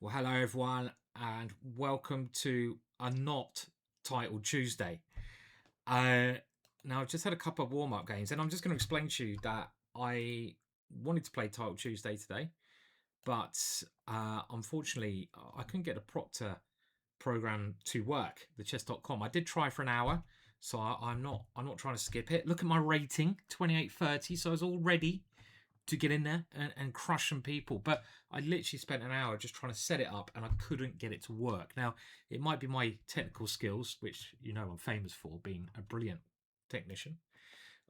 Well, hello everyone, and welcome to a not titled Tuesday. Now, I've just had a couple of warm-up games, and I'm just going to explain to you that I wanted to play Titled Tuesday today, but unfortunately, I couldn't get a Proctor program to work, the chess.com. I did try for an hour, so I'm not trying to skip it. Look at my rating, 2830, so I was all ready to get in there and crush some people, but I literally spent an hour just trying to set it up and I couldn't get it to work. Now, it might be my technical skills, which you know I'm famous for being a brilliant technician,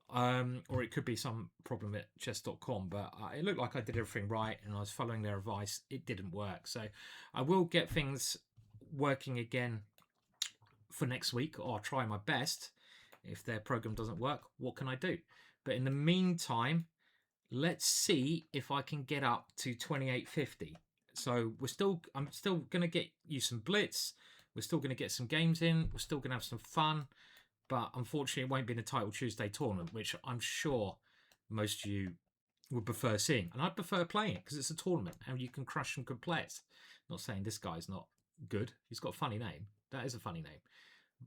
or it could be some problem at chess.com, but it looked like I did everything right and I was following their advice. It didn't work, so I will get things working again for next week, or I'll try my best. If their program doesn't work, what can I do? But in the meantime, let's see if I can get up to 2850. So I'm still going to get you some blitz. We're still going to get some games in. We're still going to have some fun. But unfortunately, it won't be in a Title Tuesday tournament, which I'm sure most of you would prefer seeing. And I'd prefer playing it because it's a tournament and you can crush some good players. Not saying this guy's not good. He's got a funny name. That is a funny name.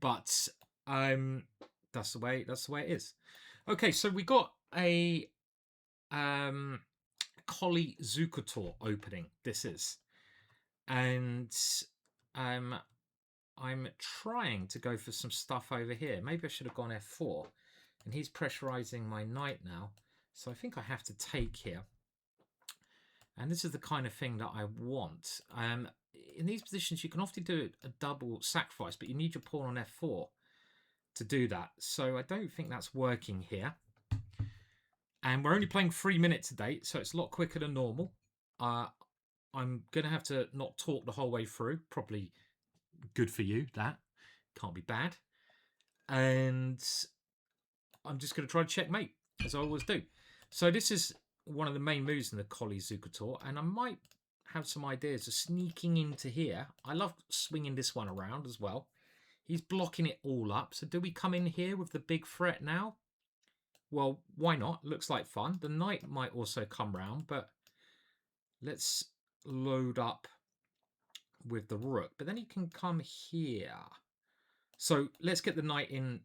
But that's the way it is. Okay, so we got a Colle-Zukertort opening. This is, and I'm trying to go for some stuff over here. Maybe I should have gone f4, and he's pressurizing my knight now, so I think I have to take here. And this is the kind of thing that I want. In these positions, you can often do a double sacrifice, but you need your pawn on f4 to do that. So I don't think that's working here. And we're only playing 3 minutes today, so it's a lot quicker than normal. I'm going to have to not talk the whole way through. Probably good for you, that. Can't be bad. And I'm just going to try to checkmate, as I always do. So this is one of the main moves in the Colle-Zukertort, and I might have some ideas of sneaking into here. I love swinging this one around as well. He's blocking it all up. So do we come in here with the big threat now? Well, why not? Looks like fun. The knight might also come round, but let's load up with the rook. But then he can come here. So let's get the knight in.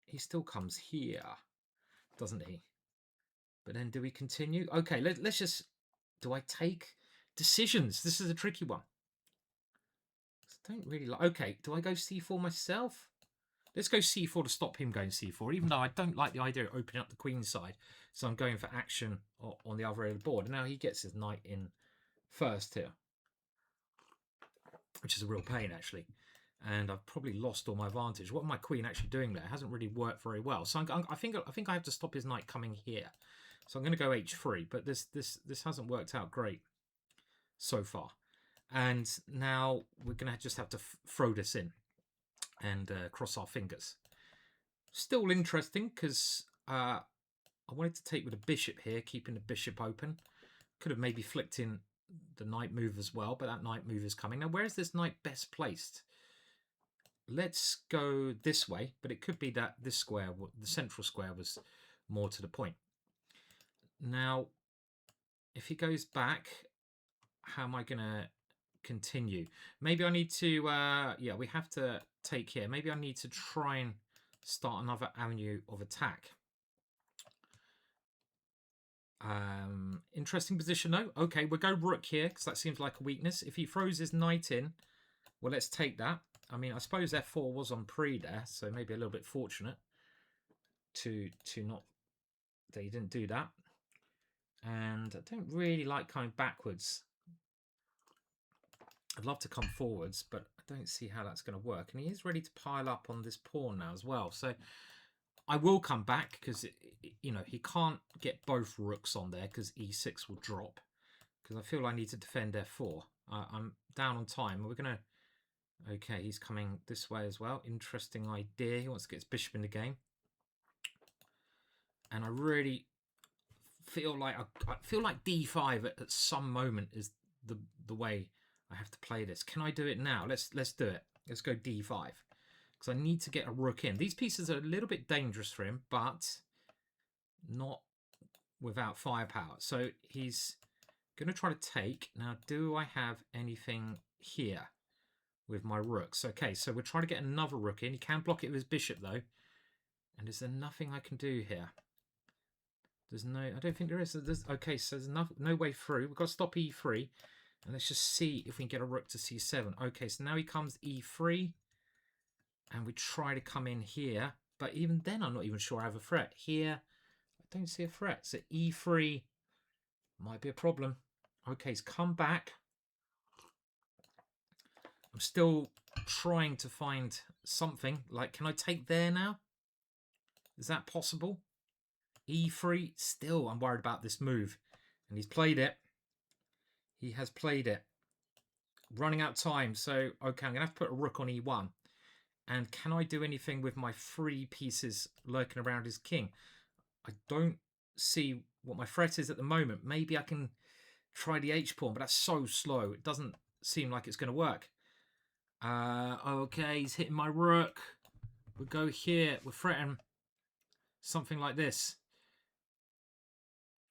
He still comes here, doesn't he? But then do we continue? Okay, let's just... Do I take decisions? This is a tricky one. I don't really like... Okay, do I go c4 myself? Let's go c4 to stop him going c4, even though I don't like the idea of opening up the queen side. So I'm going for action on the other end of the board. And now he gets his knight in first here, which is a real pain, actually. And I've probably lost all my advantage. What my queen actually doing there hasn't really worked very well. So I think I have to stop his knight coming here. So I'm going to go h3, but this hasn't worked out great so far. And now we're going to just have to throw this in and cross our fingers. Still interesting because I wanted to take with a bishop here, keeping the bishop open. Could have maybe flicked in the knight move as well, but that knight move is coming. Now, where is this knight best placed? Let's go this way, but it could be that this square, the central square, was more to the point. Now, if he goes back, how am I going to continue? Maybe I need to, yeah, we have to take here. Maybe I need to try and start another avenue of attack. Interesting position though. Okay, we'll go rook here because that seems like a weakness. If he throws his knight in, well, let's take that. I mean, I suppose f4 was on pre there, so maybe a little bit fortunate to not that he didn't do that. And I don't really like coming backwards. I'd love to come forwards, but I don't see how that's going to work. And he is ready to pile up on this pawn now as well. So I will come back because, you know, he can't get both rooks on there because e6 will drop. Because I feel I need to defend f4. I'm down on time. We're going to... Okay, he's coming this way as well. Interesting idea. He wants to get his bishop in the game. And I really feel like d5 at some moment is the way I have to play this. Can I do it now? Let's do it. Let's go d5 because I need to get a rook in. These pieces are a little bit dangerous for him, but not without firepower. So he's going to try to take. Now, do I have anything here with my rooks. Okay, so we're trying to get another rook in. He can block it with his bishop, though. And is there nothing I can do here? There's no... I don't think there is. Okay, so there's no way through. We've got to stop e3. And let's just see if we can get a rook to c7. Okay, so now he comes e3. And we try to come in here. But even then, I'm not even sure I have a threat. Here, I don't see a threat. So e3 might be a problem. Okay, he's come back. I'm still trying to find something. Like, can I take there now? Is that possible? e3. Still, I'm worried about this move. And he's played it. He has played it. Running out of time. So, okay, I'm going to have to put a rook on e1. And can I do anything with my 3 pieces lurking around his king? I don't see what my threat is at the moment. Maybe I can try the h-pawn, but that's so slow. It doesn't seem like it's going to work. Okay, he's hitting my rook. We'll go here. We're threatening something like this.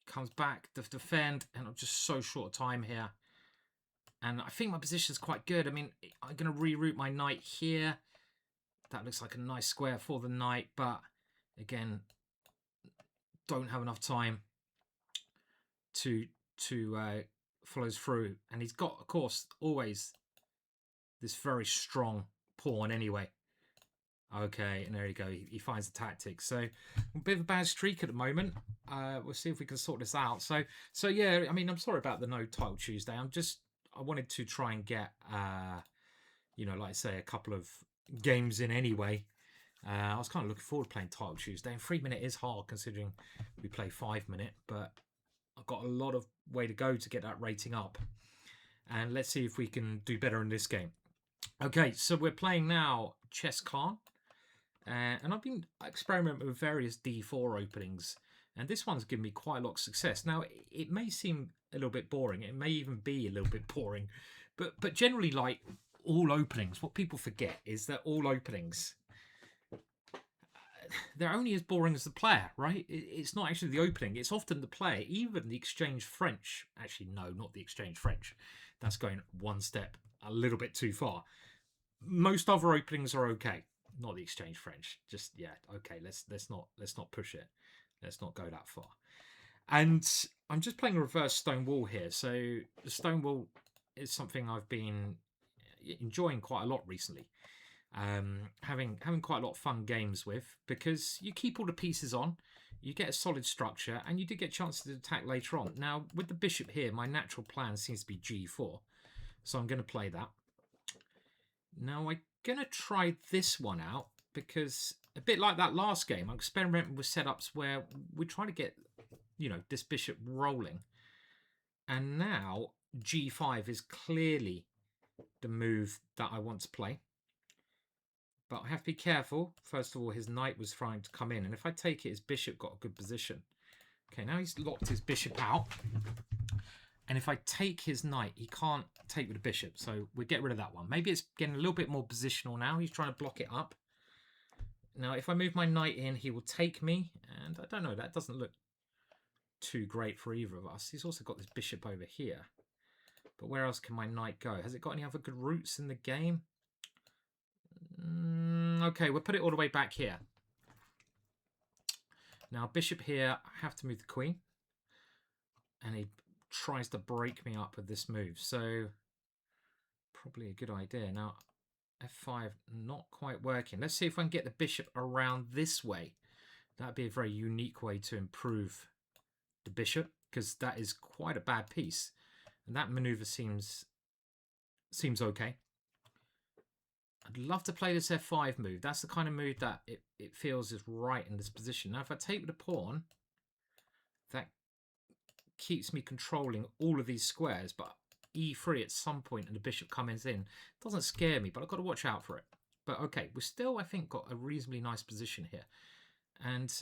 Comes back to defend, and I'm just so short of time here. And I think my position is quite good. I mean, I'm going to reroute my knight here. That looks like a nice square for the knight, but again, don't have enough time to follows through. And he's got, of course, always this very strong pawn anyway. Okay, and there you go. He finds the tactics. So a bit of a bad streak at the moment. We'll see if we can sort this out. So yeah, I mean, I'm sorry about the no title Tuesday. I wanted to try and get, you know, like I say, a couple of games in anyway. I was kind of looking forward to playing title Tuesday. And 3 minute is hard considering we play 5 minute, but I've got a lot of way to go to get that rating up. And let's see if we can do better in this game. Okay, so we're playing now Chess Khan. And I've been experimenting with various d4 openings. And this one's given me quite a lot of success. Now, it may seem a little bit boring. It may even be a little bit boring. But generally, like all openings, what people forget is that all openings, they're only as boring as the player, right? It's not actually the opening. It's often the player, even the exchange French. Actually, no, not the exchange French. That's going one step a little bit too far. Most other openings are okay. Not the exchange French. Just, yeah, okay, let's not push it. Let's not go that far. And I'm just playing a reverse Stonewall here. So the Stonewall is something I've been enjoying quite a lot recently. Having quite a lot of fun games with, because you keep all the pieces on, you get a solid structure, and you do get chances to attack later on. Now, with the bishop here, my natural plan seems to be g4. So I'm going to play that. Now, I'm going to try this one out, because a bit like that last game, I'm experimenting with setups where we try to get, you know, this bishop rolling. And now g5 is clearly the move that I want to play. But I have to be careful. First of all, his knight was trying to come in. And if I take it, his bishop got a good position. Okay, now he's locked his bishop out. And if I take his knight, he can't take with the bishop. So we get rid of that one. Maybe it's getting a little bit more positional now. He's trying to block it up. Now, if I move my knight in, he will take me. And I don't know, that doesn't look too great for either of us. He's also got this bishop over here. But where else can my knight go? Has it got any other good routes in the game? Okay, we'll put it all the way back here. Now, bishop here, I have to move the queen. And he tries to break me up with this move. So, probably a good idea. Now, f5, not quite working. Let's see if I can get the bishop around this way. That'd be a very unique way to improve the bishop, because that is quite a bad piece. And that maneuver seems okay. I'd love to play this f5 move. That's the kind of move that it feels is right in this position. Now, if I take with the pawn, that keeps me controlling all of these squares. But e3 at some point and the bishop comes in doesn't scare me, but I've got to watch out for it. But okay, we're still, I think, got a reasonably nice position here. And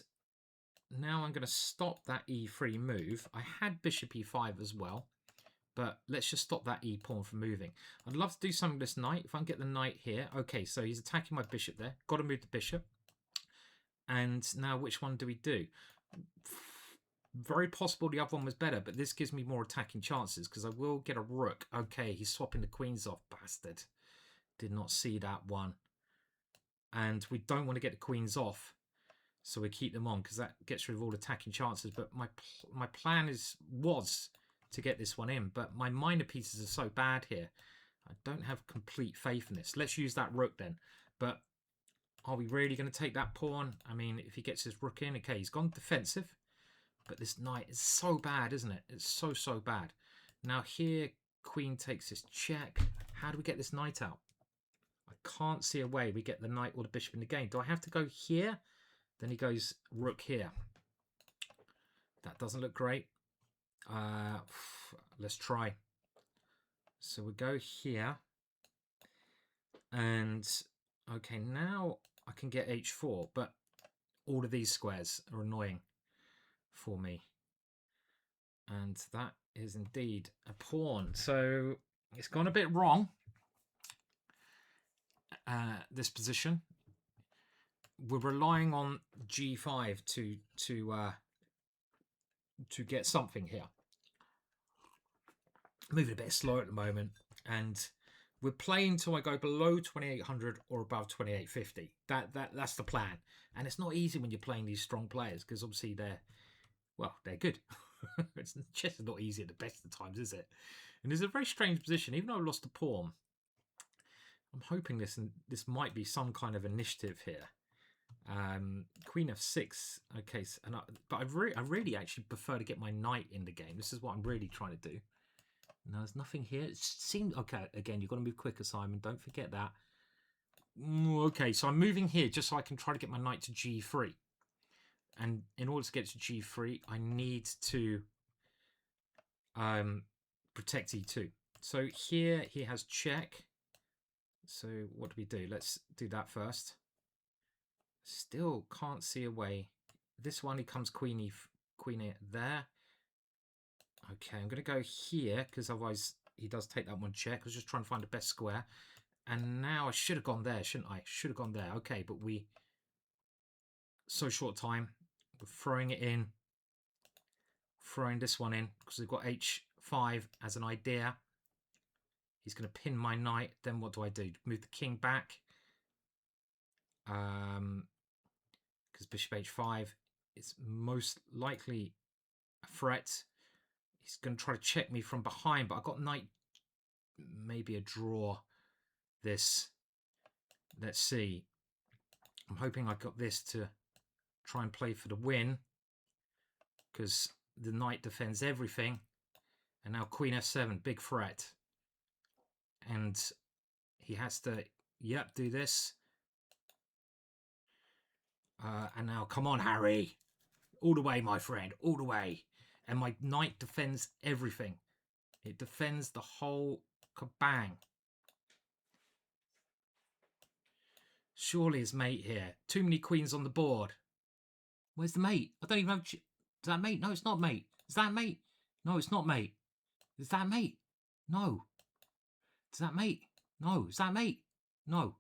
now I'm going to stop that e3 move. I had bishop e5 as well. But let's just stop that e-pawn from moving. I'd love to do something with this knight. If I can get the knight here. Okay, so he's attacking my bishop there. Got to move the bishop. And now which one do we do? Very possible the other one was better, but this gives me more attacking chances because I will get a rook. Okay, he's swapping the queens off, bastard. Did not see that one. And we don't want to get the queens off, so we keep them on because that gets rid of all attacking chances. But my plan was to get this one in, but my minor pieces are so bad here. I don't have complete faith in this. Let's use that rook then. But are we really going to take that pawn? I mean, if he gets his rook in, okay, he's gone defensive. But this knight is so bad, isn't it? It's so, so bad. Now here, queen takes his check. How do we get this knight out? I can't see a way we get the knight or the bishop in the game. Do I have to go here? Then he goes rook here. That doesn't look great. Let's try. So we go here. And, okay, now I can get h4. But all of these squares are annoying for me. And that is indeed a pawn. So it's gone a bit wrong, this position. We're relying on g5 to get something here. Moving a bit slow at the moment, and we're playing till I go below 2800 or above 2850. That's the plan. And it's not easy when you're playing these strong players because obviously they're good. It's just not easy at the best of times, is it? And it's a very strange position. Even though I lost a pawn, I'm hoping this might be some kind of initiative here. Queen f6. Okay, but I really actually prefer to get my knight in the game. This is what I'm really trying to do. No, there's nothing here. It seems okay. Again, you've got to move quicker, Simon. Don't forget that. Okay, so I'm moving here just so I can try to get my knight to g3. And in order to get to g3, I need to protect e2. So here he has check. So what do we do? Let's do that first. Still can't see a way. This one, he comes queen there. Okay, I'm going to go here because otherwise he does take that one check. I was just trying to find the best square. And now I should have gone there, shouldn't I? Should have gone there. Okay, but so short time. We're throwing it in. Throwing this one in because we've got h5 as an idea. He's going to pin my knight. Then what do I do? Move the king back. Because bishop h5 is most likely a threat. He's going to try to check me from behind, but I've got knight, maybe a draw. This, let's see. I'm hoping I got this to try and play for the win because the knight defends everything. And now queen f7, big threat. And he has to, yep, do this. And now, come on, Harry. All the way, my friend, all the way. And my knight defends everything. It defends the whole kabang. Surely his mate here. Too many queens on the board. Where's the mate? I don't even have... Is that mate? No, it's not mate. Is that mate? No, it's not mate. Is that mate? No. Is that mate? No. Is that mate? No.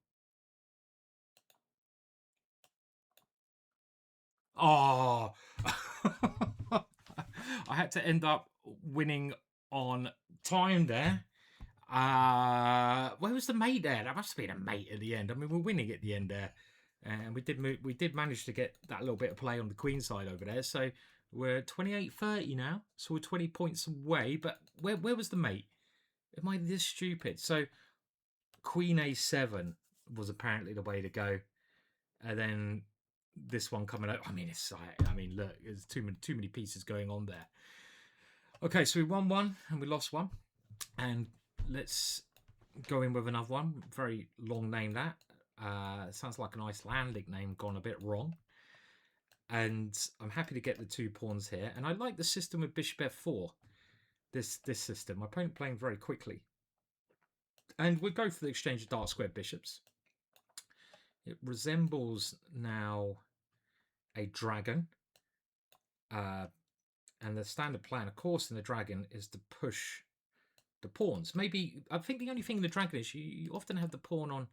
Oh. I had to end up winning on time there. Where was the mate there? That must have been a mate at the end. I mean, we're winning at the end there. And we did manage to get that little bit of play on the queen side over there. So we're 28-30 now. So we're 20 points away. But where was the mate? Am I this stupid? So queen a7 was apparently the way to go. And then this one coming out. I mean, look, there's too many pieces going on there. Okay, so we won one and we lost one. And let's go in with another one. Very long name that. Sounds like an Icelandic name gone a bit wrong. And I'm happy to get the 2 pawns here. And I like the system with bishop f4. This system. My opponent playing very quickly. And we'll go for the exchange of dark squared bishops. It resembles now a dragon. And the standard plan, of course, in the dragon is to push the pawns. Maybe, I think the only thing in the dragon is you often have the pawn on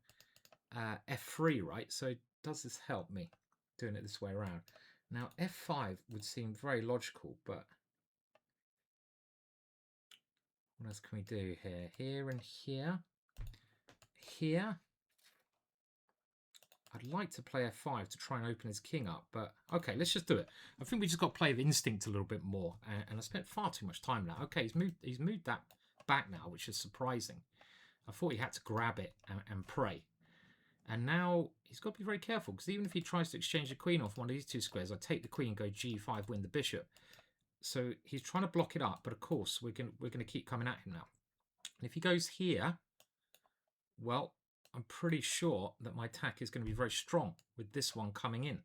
f3, right? So does this help me doing it this way around? Now f5 would seem very logical, but what else can we do here? Here and here. Here. I'd like to play f5 to try and open his king up, but okay, let's just do it. I think we just got to play with instinct a little bit more, and I spent far too much time now. Okay, he's moved that back now, which is surprising. I thought he had to grab it and pray. And now he's got to be very careful, because even if he tries to exchange the queen off one of these two squares, I take the queen, go g5, win the bishop. So he's trying to block it up, but of course we're going to keep coming at him now. And if he goes here, well, I'm pretty sure that my attack is going to be very strong with this one coming in.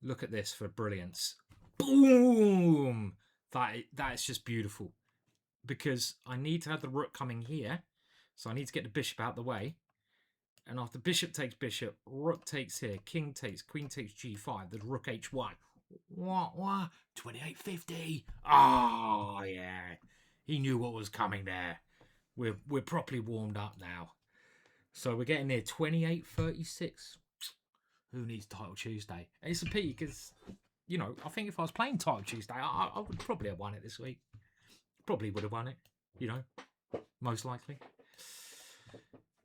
Look at this for brilliance. Boom! That is just beautiful. Because I need to have the rook coming here. So I need to get the bishop out the way. And after bishop takes bishop, rook takes here, king takes, queen takes g5, there's rook h1. What? 2850. Oh, yeah. He knew what was coming there. We're properly warmed up now. So we're getting near 2836. Who needs Title Tuesday? And it's a pity because, you know, I think if I was playing Title Tuesday, I would probably have won it this week. Probably would have won it, you know, most likely.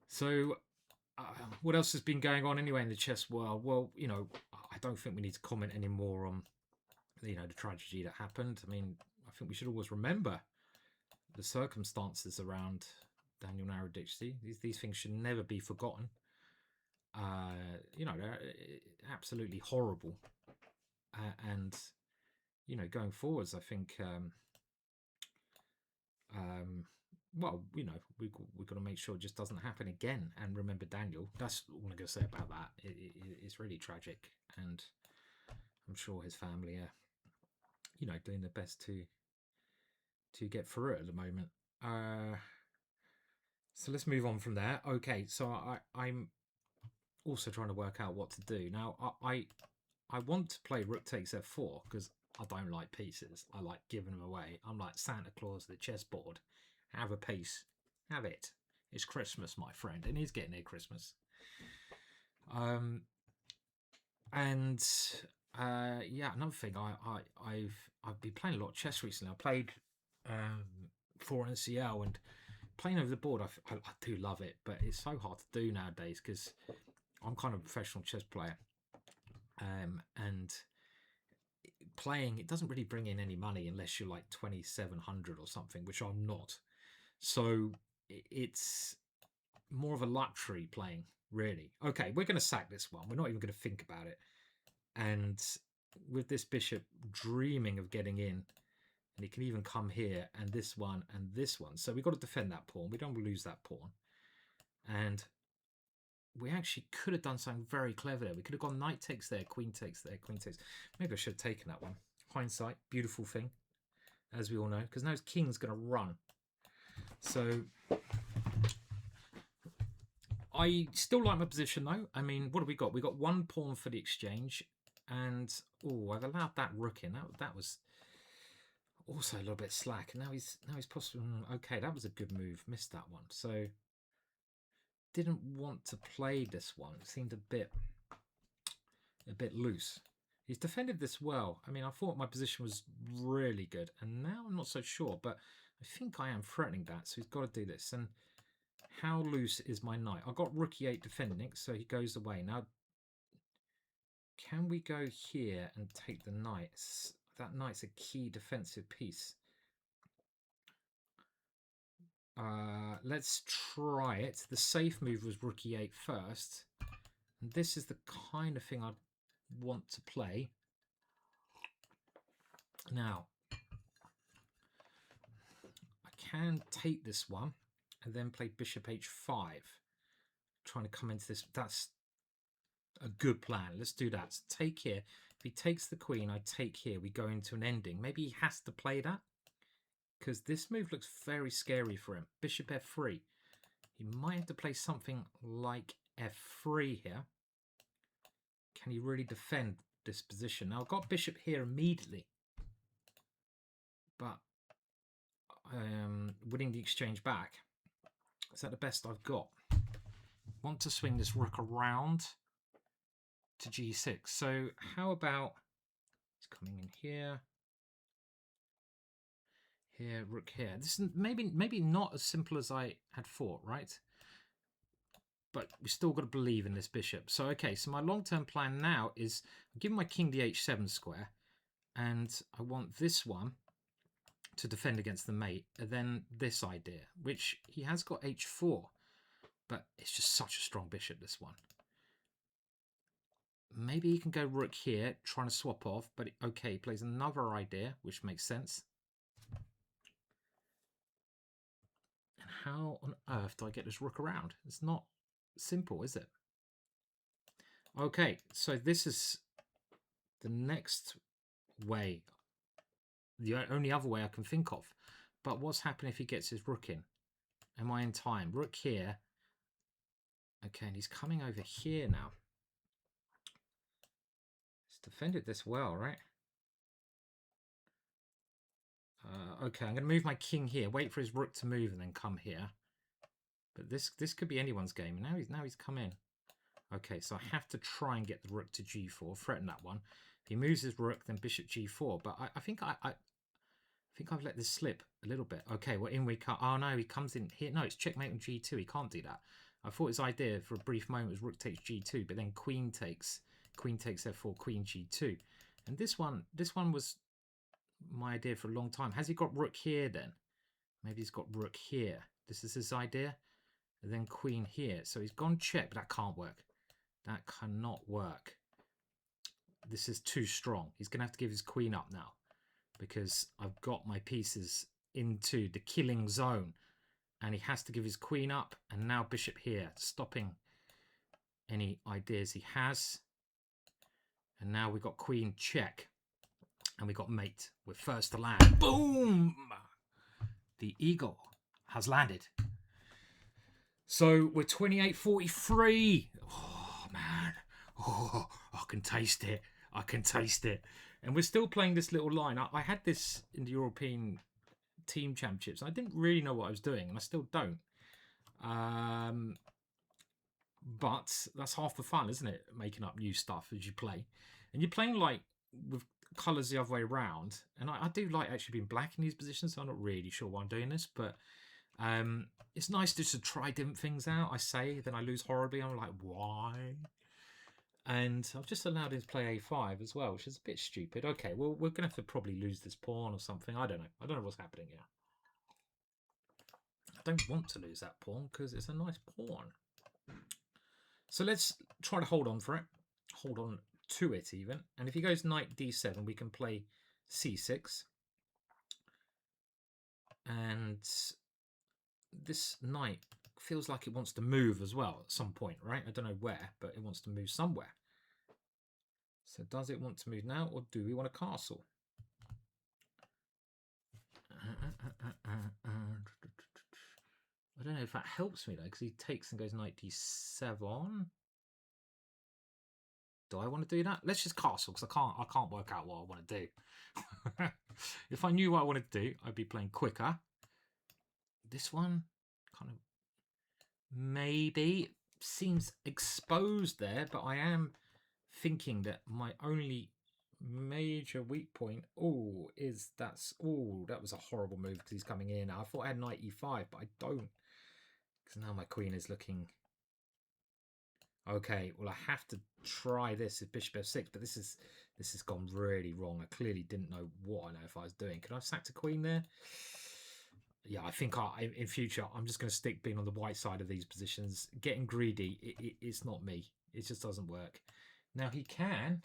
So what else has been going on anyway in the chess world? Well, you know, I don't think we need to comment anymore on, you know, the tragedy that happened. I mean, I think we should always remember the circumstances around Daniel Naroditsky. These things should never be forgotten. You know, they're absolutely horrible. And, you know, going forwards, I think, well, you know, we've got to make sure it just doesn't happen again. And remember Daniel. That's all I'm going to say about that. It's really tragic. And I'm sure his family are, you know, doing their best to get through it at the moment. So let's move on from there. Okay, so I'm also trying to work out what to do. Now, I want to play rook takes f4 because I don't like pieces. I like giving them away. I'm like Santa Claus of the chessboard. Have a piece. Have it. It's Christmas, my friend. It is getting near Christmas. And yeah, another thing, I've been playing a lot of chess recently. I played 4 NCL, and playing over the board, I do love it, but it's so hard to do nowadays because I'm kind of a professional chess player, and playing, it doesn't really bring in any money unless you're like 2,700 or something, which I'm not. So it's more of a luxury playing, really. Okay, we're going to sack this one. We're not even going to think about it. And with this bishop dreaming of getting in, and he can even come here, and this one, and this one. So we've got to defend that pawn. We don't want to lose that pawn. And we actually could have done something very clever there. We could have gone knight takes there, queen takes there, queen takes. Maybe I should have taken that one. Hindsight, beautiful thing, as we all know, because now his king's going to run. So I still like my position, though. I mean, what have we got? We got one pawn for the exchange, and oh, I've allowed that rook in. That was also a little bit slack. And now he's possibly okay. That was a good move. Missed that one. So didn't want to play this one. It seemed a bit loose. He's defended this well. I mean, I thought my position was really good, and now I'm not so sure, but I think I am threatening that, so he's got to do this. And how loose is my knight? I got rook e8 defending, so he goes away. Now, can we go here and take the knight? That knight's a key defensive piece. Let's try it. The safe move was rook e8 first. And this is the kind of thing I'd want to play. Now, I can take this one and then play bishop h5. Trying to come into this. That's a good plan. Let's do that. So take here. If he takes the queen, I take here. We go into an ending. Maybe he has to play that, because this move looks very scary for him. Bishop f3. He might have to play something like f3 here. Can he really defend this position? Now, I've got bishop here immediately, but winning the exchange back, is that the best I've got? Want to swing this rook around. to g6. So how about it's coming in here, here, rook here. This is maybe not as simple as I had thought, right? But we still got to believe in this bishop. So okay, so my long-term plan now is I'm giving my king the h7 square, and I want this one to defend against the mate, and then this idea, which he has got h4, but it's just such a strong bishop, this one. Maybe he can go rook here, trying to swap off, but okay, he plays another idea, which makes sense. And how on earth do I get this rook around? It's not simple, is it? Okay, so this is the next way, the only other way I can think of. But what's happening if he gets his rook in? Am I in time? Rook here. Okay, and he's coming over here now. He's defended this well, right? Okay, I'm going to move my king here. Wait for his rook to move and then come here. But this could be anyone's game. Now he's come in. Okay, so I have to try and get the rook to g4, threaten that one. If he moves his rook, then bishop g4. But I think I've let this slip a little bit. Okay, well, in we come. Oh no, he comes in here. No, it's checkmate on g2. He can't do that. I thought his idea for a brief moment was rook takes g2, but then queen takes f4, queen g2. And this one was my idea for a long time. Has he got rook here then? Maybe he's got rook here. This is his idea. And then queen here. So he's gone check, but that can't work. That cannot work. This is too strong. He's going to have to give his queen up now, because I've got my pieces into the killing zone, and he has to give his queen up, and now bishop here, stopping any ideas he has. And now we've got queen check, and we got mate. We're first to land. Boom! The eagle has landed. So we're 28-43. Oh man, oh, I can taste it. I can taste it. And we're still playing this little line. I had this in the European Team Championships. I didn't really know what I was doing, and I still don't. But that's half the fun, isn't it? Making up new stuff as you play. And you're playing like with colours the other way around. And I do like actually being black in these positions, so I'm not really sure why I'm doing this. But it's nice just to try different things out. I say, then I lose horribly. I'm like, why? And I've just allowed him to play a5 as well, which is a bit stupid. Okay, well, we're going to have to probably lose this pawn or something. I don't know. I don't know what's happening here. I don't want to lose that pawn because it's a nice pawn. So let's try to hold on for it. Hold on to it even. And if he goes knight d7, we can play c6. And this knight feels like it wants to move as well at some point, right? I don't know where, but it wants to move somewhere. So does it want to move now, or do we want a castle? I don't know if that helps me though, because he takes and goes knight d7. Do I want to do that? Let's just castle, because I can't work out what I want to do. If I knew what I wanted to do, I'd be playing quicker. This one kind of maybe seems exposed there, but I am thinking that my only major weak point that was a horrible move because he's coming in. I thought I had knight e5, but I don't, because now my queen is looking okay. Well, I have to try this with bishop f6, but this has gone really wrong. I clearly didn't know what on earth I was doing. Could I have sacked a queen there? Yeah, I think in future I'm just going to stick being on the white side of these positions. Getting greedy, it's not me. It just doesn't work. Now he can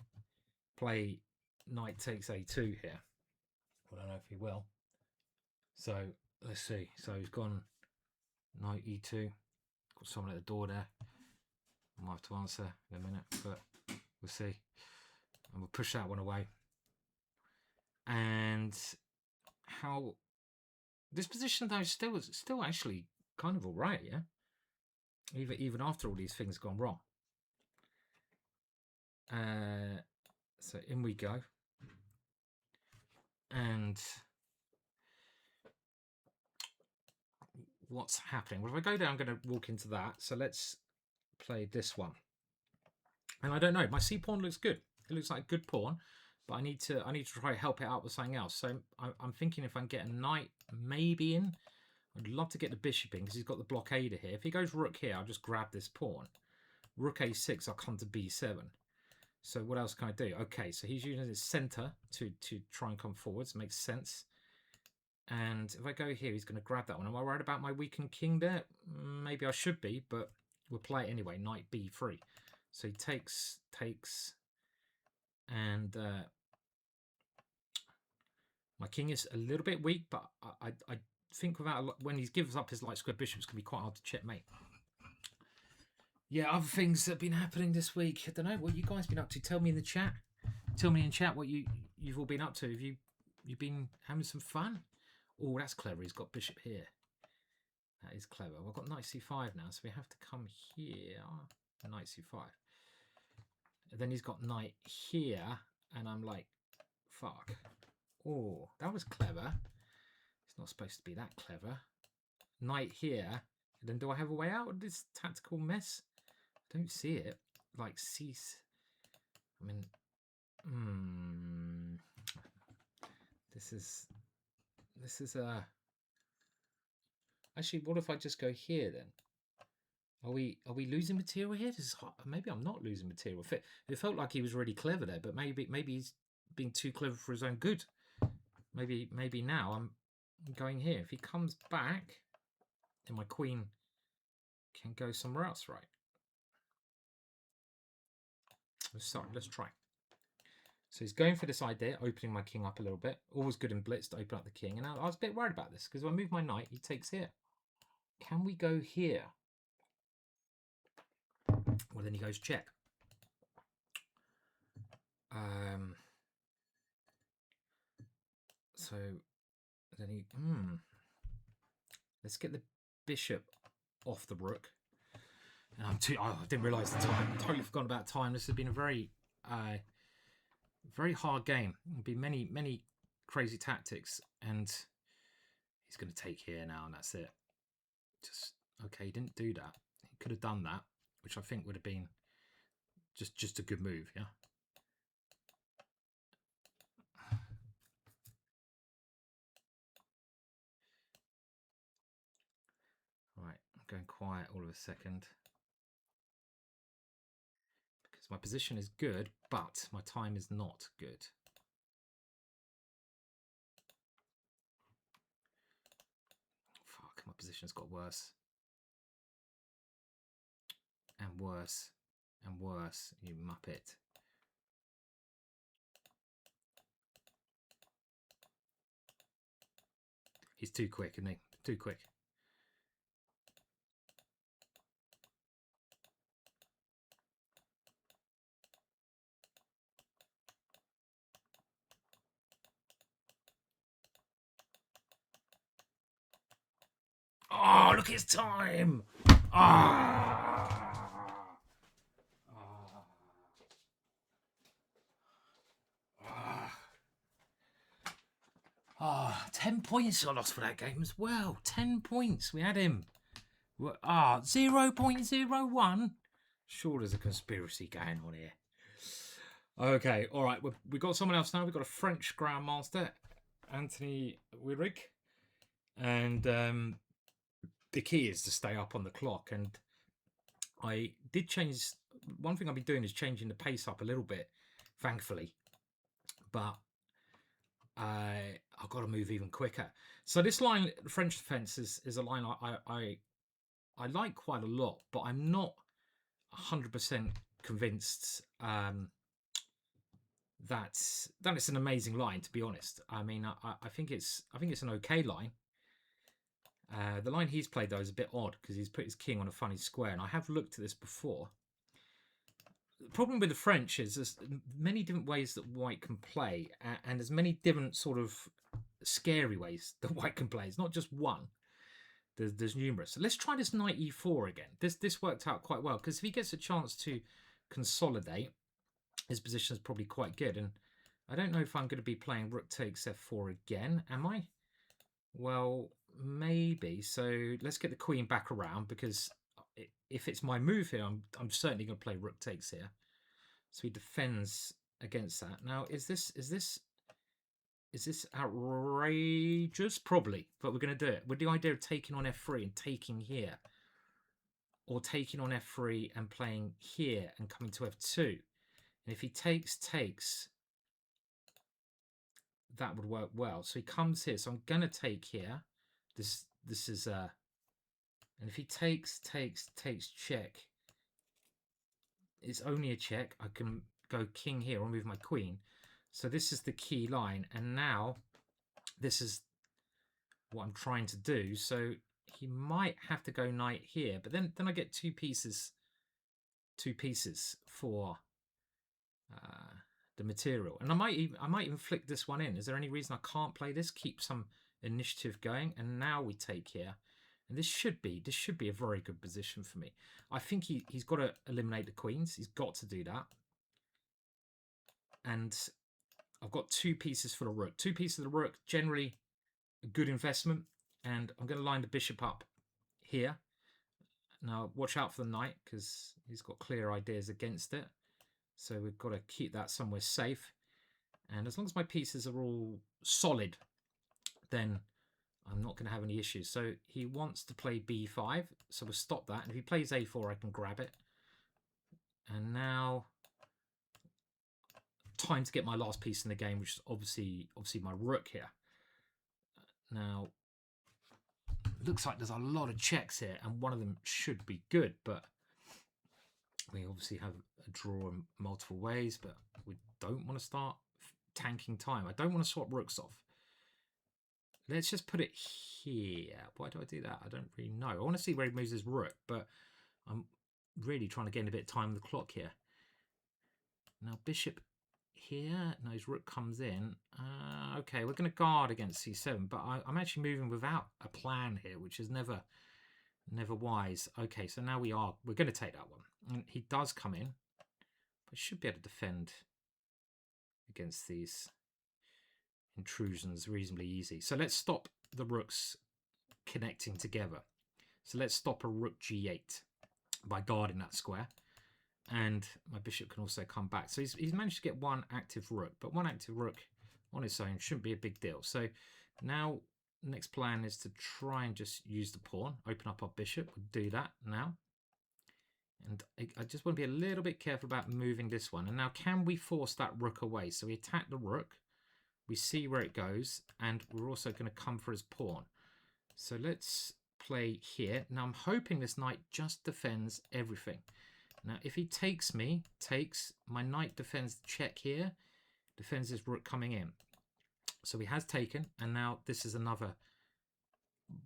play knight takes a2 here. I don't know if he will. So let's see. So he's gone knight e2. Got someone at the door there. I might have to answer in a minute, but we'll see. And we'll push that one away. And how this position though is still actually kind of all right, yeah. Even after all these things have gone wrong. So in we go. And what's happening? Well, if I go down, I'm going to walk into that. So let's play this one. And I don't know. My c pawn looks good. It looks like a good pawn, but I need to try to help it out with something else. So I'm thinking if I can get a knight maybe in, I'd love to get the bishop in because he's got the blockader here. If he goes rook here, I'll just grab this pawn. Rook a6, I'll come to b7. So what else can I do? Okay, so he's using his center to try and come forwards. Makes sense. And if I go here, he's going to grab that one. Am I worried about my weakened king there? Maybe I should be, but we'll play it anyway. Knight b3. So he takes, and my king is a little bit weak, but I think when he gives up his light square bishop, it's going to be quite hard to checkmate. Yeah, other things that have been happening this week. I don't know what you guys been up to. Tell me in the chat. Tell me in chat what you've all been up to. Have you been having some fun? Oh, that's clever. He's got bishop here. That is clever. Well, I've got knight c5 now, so we have to come here. Knight c5. And then he's got knight here, and I'm like, fuck. Oh, that was clever. It's not supposed to be that clever. Knight here. And then do I have a way out of this tactical mess? I don't see it. Like, cease. I mean, this is actually, what if I just go here then? Are we losing material here? This is hard. Maybe I'm not losing material. It felt like he was really clever there, but maybe he's being too clever for his own good. Maybe now I'm going here. If he comes back, then my queen can go somewhere else, right? Let's try. So he's going for this idea, opening my king up a little bit. Always good in blitz to open up the king. And I was a bit worried about this because if I move my knight, he takes here. Can we go here? Well, then he goes check. So then he... Let's get the bishop off the rook. And I didn't realise the time. Totally forgotten about time. This has been a very hard game. There'll be many crazy tactics, and he's going to take here now, and that's it. Just okay. He didn't do that. He could have done that, which I think would have been just a good move. Yeah. Right. I'm going quiet all of a second because my position is good, but my time is not good. Fuck, my position's got worse. And worse. And worse, you muppet. He's too quick, isn't he? Too quick. Oh, look at his time! Ah! 10 points I lost for that game as well. 10 points. We had him. 0.01. Sure, there's a conspiracy going on here. Okay, all right. We've got someone else now. We've got a French Grandmaster, AnthonyWirig. And the key is to stay up on the clock. And I did change. One thing I've been doing is changing the pace up a little bit, thankfully. But I've got to move even quicker. So this line, French defense, is a line I like quite a lot, but I'm not 100% convinced that it's an amazing line. To be honest, I mean, I think it's an okay line. The line he's played though is a bit odd because he's put his king on a funny square, and I have looked at this before. The problem with the French is there's many different ways that white can play, and there's many different sort of scary ways that white can play. It's not just one. There's numerous. So let's try this knight e4 again. This worked out quite well because if he gets a chance to consolidate, his position is probably quite good. And I don't know if I'm going to be playing rook takes f4 again. Am I? Well, maybe. So let's get the queen back around because if it's my move here, I'm certainly going to play rook takes here. So he defends against that. Now, is this outrageous? Probably, but we're going to do it with the idea of taking on f3 and taking here, or taking on f3 and playing here and coming to f2. And if he takes, that would work well. So he comes here. So I'm going to take here. This is and if he takes, check. It's only a check. I can go king here or move my queen. So this is the key line, and now this is what I'm trying to do. So he might have to go knight here, but then I get two pieces for the material, and I might even flick this one in. Is there any reason I can't play this? Keep some initiative going, and now we take here, and this should be a very good position for me. I think he's got to eliminate the queens. He's got to do that, and I've got two pieces for the rook. Two pieces of the rook, generally a good investment. And I'm going to line the bishop up here. Now, watch out for the knight, because he's got clear ideas against it. So we've got to keep that somewhere safe. And as long as my pieces are all solid, then I'm not going to have any issues. So he wants to play b5, so we'll stop that. And if he plays a4, I can grab it. And now, time to get my last piece in the game, which is obviously my rook here. Now, looks like there's a lot of checks here, and one of them should be good, but we obviously have a draw in multiple ways, but we don't want to start tanking time. I don't want to swap rooks off. Let's just put it here. Why do I do that? I don't really know. I want to see where he moves his rook, but I'm really trying to gain a bit of time on the clock here. Now, bishop here. Now his rook comes in. Okay, we're going to guard against c7, but I'm actually moving without a plan here, which is never wise. Okay, so now we're going to take that one. And he does come in, but should be able to defend against these intrusions reasonably easy. So let's stop the rooks connecting together. So let's stop a rook g8 by guarding that square. And my bishop can also come back. So he's managed to get one active rook, but one active rook on its own shouldn't be a big deal. So now next plan is to try and just use the pawn, open up our bishop. We'll do that now. And I just want to be a little bit careful about moving this one. And now, can we force that rook away? So we attack the rook, we see where it goes, and we're also going to come for his pawn. So let's play here. Now I'm hoping this knight just defends everything. Now, if he takes me, my knight defends the check here, defends his rook coming in. So he has taken, and now this is another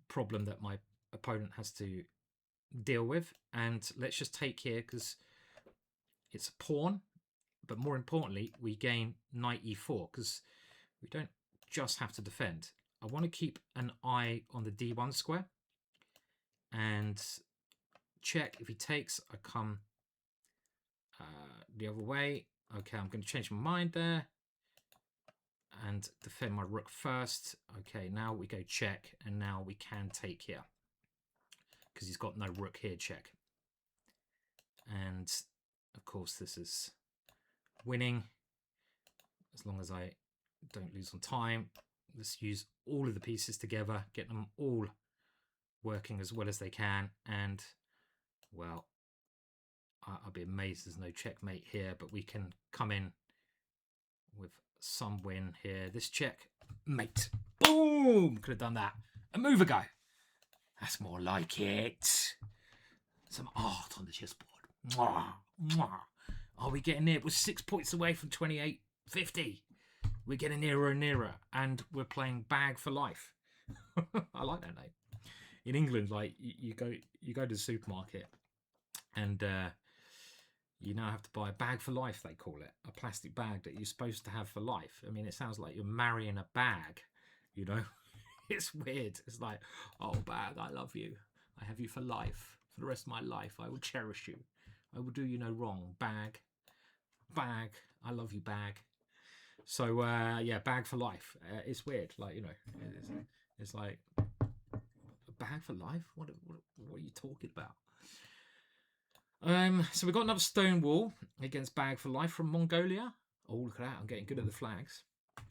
problem that my opponent has to deal with. And let's just take here, because it's a pawn, but more importantly, we gain knight e4, because we don't just have to defend. I want to keep an eye on the d1 square, and check. If he takes, I come the other way. Okay, I'm going to change my mind there and defend my rook first. Okay, now we go check, and now we can take here because he's got no rook here, check. And of course this is winning as long as I don't lose on time. Let's use all of the pieces together, get them all working as well as they can, and well, I'll be amazed there's no checkmate here, but we can come in with some win here. This checkmate. Boom! Could have done that a move ago. That's more like it. Some art on the chessboard. Mwah, mwah. Are we getting near? We're 6 points away from 28.50. We're getting nearer and nearer, and we're playing bag for life. I like that name. In England, like you go to the supermarket, and you now have to buy a bag for life, they call it. A plastic bag that you're supposed to have for life. I mean, it sounds like you're marrying a bag, you know? It's weird. It's like, oh, bag, I love you. I have you for life. For the rest of my life, I will cherish you. I will do you no wrong. Bag, I love you, bag. So, yeah, bag for life. It's weird. Like, you know, it's like, a bag for life? What are you talking about? So we've got another Stonewall against Bag for Life from Mongolia. Oh, look at that. I'm getting good at the flags.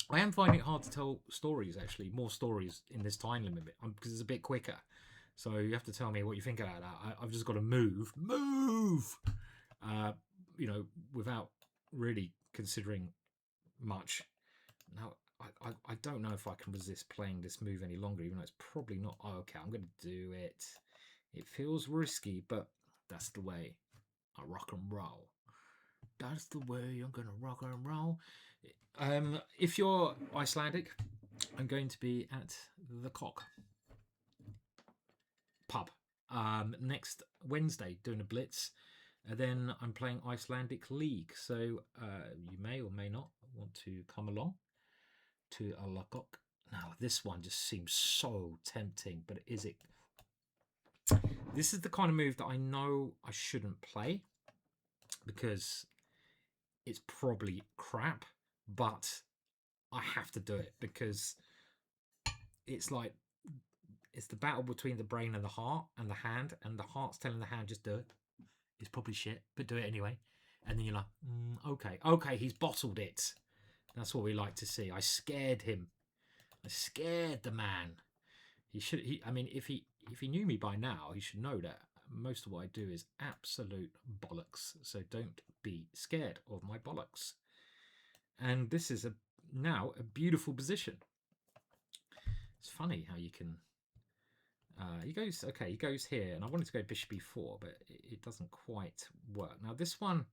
I am finding it hard to tell stories, actually. More stories in this time limit because it's a bit quicker. So you have to tell me what you think about that. I've just got to move, you know, without really considering much. Now, I don't know if I can resist playing this move any longer, even though it's probably not. Oh, okay, I'm going to do it. It feels risky, but that's the way I rock and roll. That's the way I'm going to rock and roll. If you're Icelandic, I'm going to be at the Cock pub next Wednesday doing a blitz. And then I'm playing Icelandic League, so you may or may not want to come along to a Cock. Now, this one just seems so tempting, but is it? This is the kind of move that I know I shouldn't play because it's probably crap, but I have to do it because it's like it's the battle between the brain and the heart and the hand, and the heart's telling the hand just do it. It's probably shit, but do it anyway. And then you're like, okay, he's bottled it. That's what we like to see. I scared him. I scared the man. I mean, if he knew me by now, he should know that most of what I do is absolute bollocks. So don't be scared of my bollocks. And this is now a beautiful position. It's funny how you can. He goes here, and I wanted to go bishop e4, but it doesn't quite work. Now this one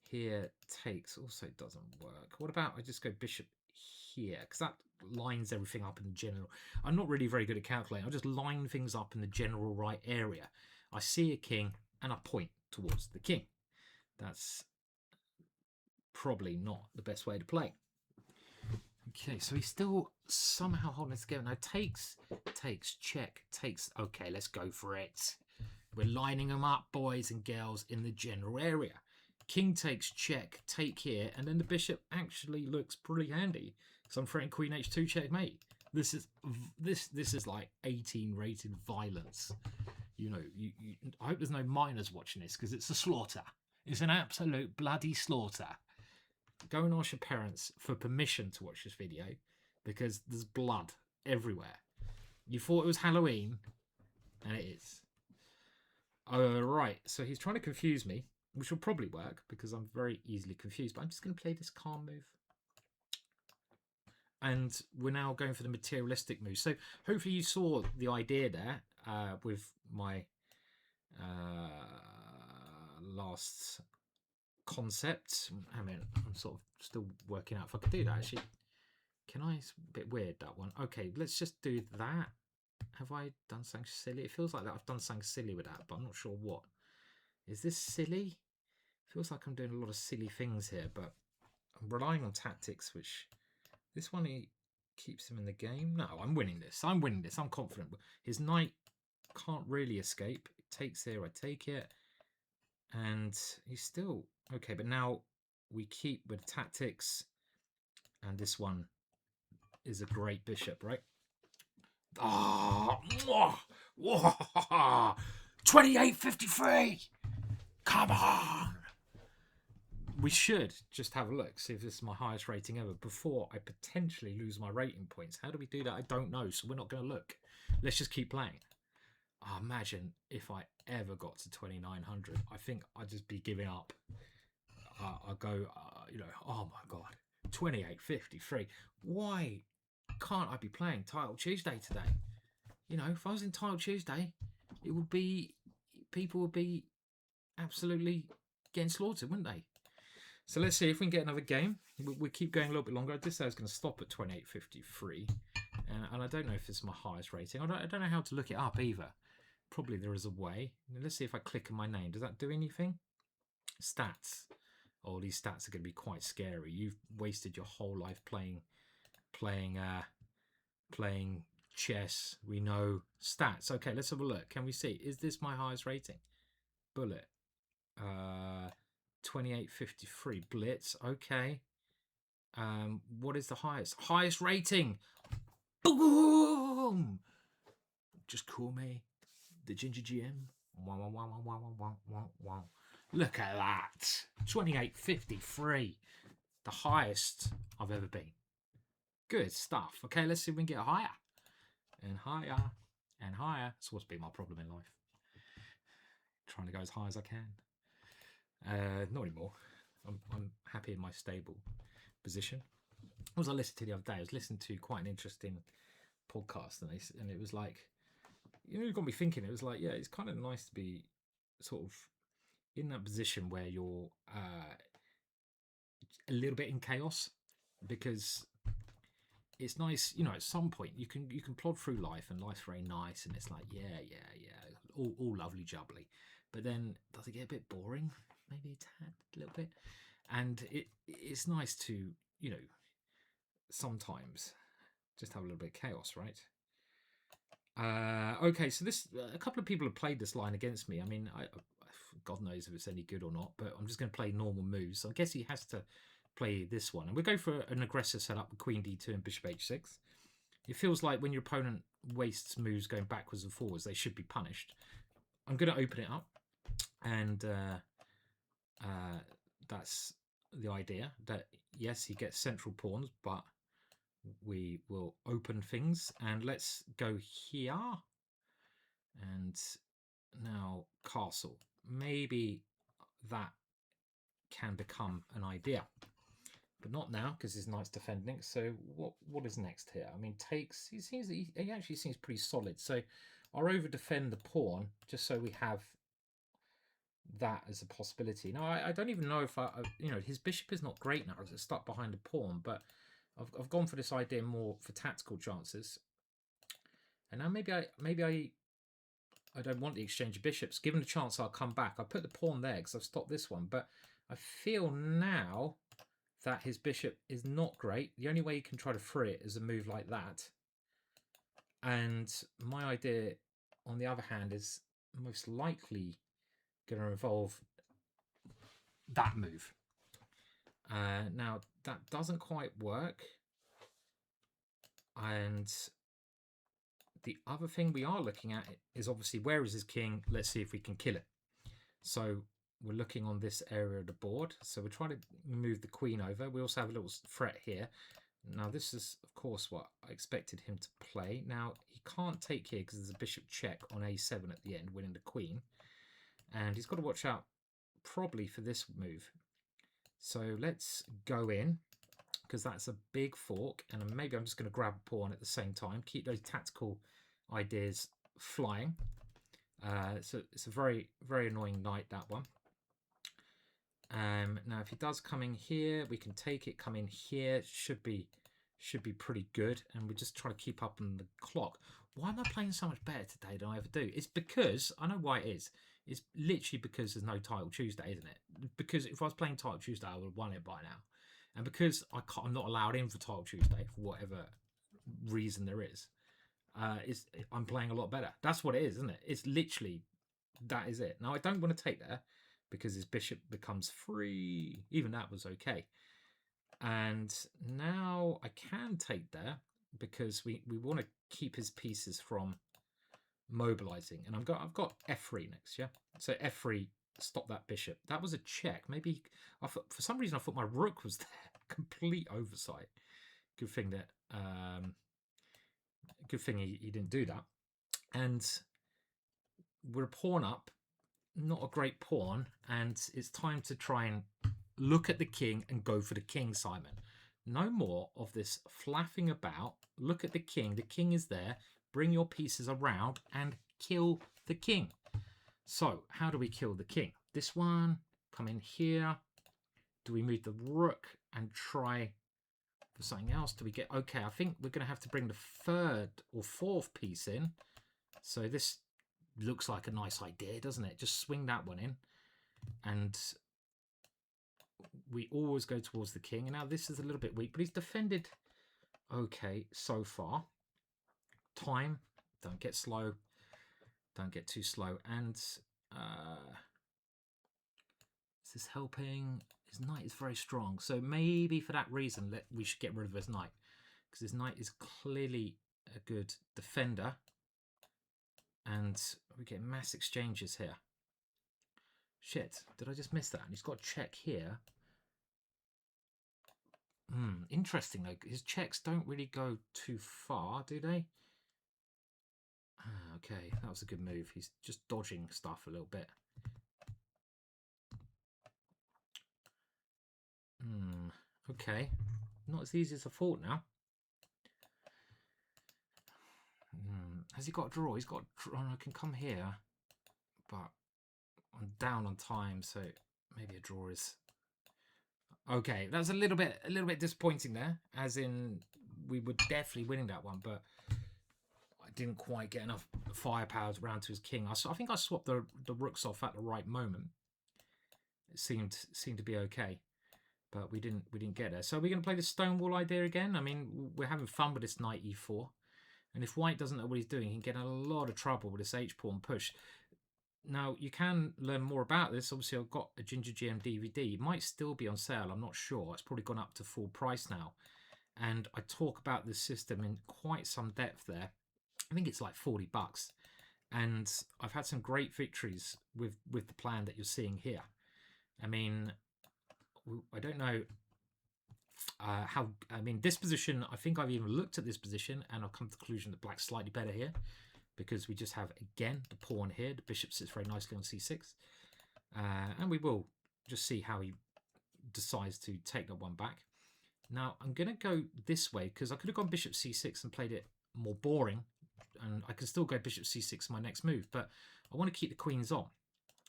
here takes also doesn't work. What about I just go bishop here, because that lines everything up in the general. I'm not really very good at calculating. I'll just line things up in the general right area. I see a king and I point towards the king. That's probably not the best way to play. Okay, so he's still somehow holding it together. Now takes, check, takes. Okay, let's go for it. We're lining them up, boys and girls, in the general area. King takes, check, take here, and then the bishop actually looks pretty handy. So I'm threatening queen h2 checkmate. This is like 18 rated violence. You know, I hope there's no minors watching this because it's a slaughter. It's an absolute bloody slaughter. Go and ask your parents for permission to watch this video because there's blood everywhere. You thought it was Halloween, and it is. Right, so he's trying to confuse me, which will probably work because I'm very easily confused, but I'm just going to play this calm move. And we're now going for the materialistic move. So hopefully you saw the idea there with my last concept. I mean, I'm sort of still working out if I could do that actually. Can I? It's a bit weird, that one. Okay, let's just do that. Have I done something silly? It feels like that I've done something silly with that, but I'm not sure what. Is this silly? Feels like I'm doing a lot of silly things here, but I'm relying on tactics, which this one he keeps him in the game. No, I'm winning this. I'm winning this. I'm confident. His knight can't really escape. It takes here, I take it. And he's still okay, but now we keep with tactics, and this one is a great bishop, right? Ah, 28.53. Come on. We should just have a look, see if this is my highest rating ever before I potentially lose my rating points. How do we do that? I don't know, so we're not going to look. Let's just keep playing. Oh, imagine if I ever got to 2,900. I think I'd just be giving up. I'll go, you know, oh my God, 28.53. Why can't I be playing Title Tuesday today? You know, if I was in Title Tuesday, it would be, people would be absolutely getting slaughtered, wouldn't they? So let's see if we can get another game. We'll keep going a little bit longer. I just said I was going to stop at 28.53. And I don't know if it's my highest rating. I don't know how to look it up either. Probably there is a way. Let's see if I click on my name. Does that do anything? Stats. Oh, these stats are going to be quite scary. You've wasted your whole life playing chess. We know stats. Okay, let's have a look. Can we see? Is this my highest rating? Bullet. 28.53. Blitz. Okay. What is the highest? Highest rating. Boom! Just call me the GingerGM Look at that. 28.53. The highest I've ever been. Good stuff. Okay, let's see if we can get higher. And higher. And higher. That's what's been my problem in life. Trying to go as high as I can. Not anymore. I'm happy in my stable position. What was I listening to the other day? I was listening to quite an interesting podcast, and it was like, it got me thinking. It was like, yeah, it's kind of nice to be sort of in that position where you're a little bit in chaos, because it's nice, at some point you can plod through life, and life's very nice, and it's like, yeah, all lovely jubbly. But then does it get a bit boring? Maybe a little bit. And it's nice to, sometimes just have a little bit of chaos, right? Okay, so a couple of people have played this line against me. I mean, God knows if it's any good or not, but I'm just going to play normal moves. So I guess he has to play this one. And we'll go for an aggressive setup with Queen D2 and Bishop H6. It feels like when your opponent wastes moves going backwards and forwards, they should be punished. I'm going to open it up, and that's the idea. That, yes, he gets central pawns, but we will open things. And let's go here. And now castle. Maybe that can become an idea, but not now because his knight's defending. So what is next here? I mean, takes. He actually seems pretty solid. So I'll over defend the pawn just so we have that as a possibility. Now I don't even know if his bishop is not great now. It's stuck behind a pawn, but I've gone for this idea more for tactical chances. And now maybe I don't want the exchange of bishops. Given the chance, I'll come back. I'll put the pawn there because I've stopped this one. But I feel now that his bishop is not great. The only way you can try to free it is a move like that. And my idea, on the other hand, is most likely going to involve that move. Now, that doesn't quite work. And the other thing we are looking at is obviously, where is his king? Let's see if we can kill it. So we're looking on this area of the board. So we're trying to move the queen over. We also have a little threat here. Now this is, of course, what I expected him to play. Now he can't take here because there's a bishop check on a7 at the end, winning the queen. And he's got to watch out probably for this move. So let's go in, because that's a big fork, and maybe I'm just going to grab a pawn at the same time, keep those tactical ideas flying. So it's a very, very annoying knight, that one. Now if he does come in here, we can take it, come in here, should be pretty good, and we're just trying to keep up on the clock. Why am I playing so much better today than I ever do? It's because, I know why it is. It's literally because there's no Title Tuesday, isn't it? Because if I was playing Title Tuesday, I would have won it by now. And because I'm not allowed in for Title Tuesday for whatever reason there is, I'm playing a lot better. That's what it is, isn't it? It's literally, that is it. Now, I don't want to take there because his bishop becomes free. Even that was okay. And now I can take there because we want to keep his pieces from mobilizing. And I've got f3 next, yeah? So f3, stop that bishop. That was a check. Maybe, for some reason, I thought my rook was there. Complete oversight. Good thing that, good thing he didn't do that. And we're a pawn up, not a great pawn, and it's time to try and look at the king and go for the king, Simon. No more of this flapping about. Look at the king. The king is there. Bring your pieces around and kill the king. So, how do we kill the king? This one, come in here. Do we move the rook and try for something else? Do we get... Okay, I think we're going to have to bring the third or fourth piece in. So this looks like a nice idea, doesn't it? Just swing that one in. And we always go towards the king. And now this is a little bit weak, but he's defended okay so far. Time. Don't get slow. Don't get too slow. And is this helping? His knight is very strong. So maybe for that reason, we should get rid of his knight. Because his knight is clearly a good defender. And we getting mass exchanges here? Shit, did I just miss that? And he's got a check here. Interesting though. His checks don't really go too far, do they? Okay, that was a good move. He's just dodging stuff a little bit. Okay, not as easy as I thought now. Has he got a draw? He's got a draw. I can come here, but I'm down on time, so maybe a draw is okay. That's a little bit disappointing there, as in we were definitely winning that one, but I didn't quite get enough firepower around to his king. I think I swapped the rooks off at the right moment. It seemed to be okay, but we didn't get there. So we're going to play the Stonewall idea again. I mean, we're having fun with this knight e4, and if white doesn't know what he's doing, he can get in a lot of trouble with this h-pawn push. Now, you can learn more about this. Obviously, I've got a GingerGM DVD. It might still be on sale. I'm not sure. It's probably gone up to full price now. And I talk about this system in quite some depth there. I think it's like $40. And I've had some great victories with the plan that you're seeing here. I mean, I don't know how... I mean, this position, I think I've even looked at this position and I've come to the conclusion that black's slightly better here, because we just have, again, the pawn here. The bishop sits very nicely on c6. And we will just see how he decides to take that one back. Now, I'm going to go this way, because I could have gone bishop c6 and played it more boring. And I can still go bishop c6 in my next move. But I want to keep the queens on,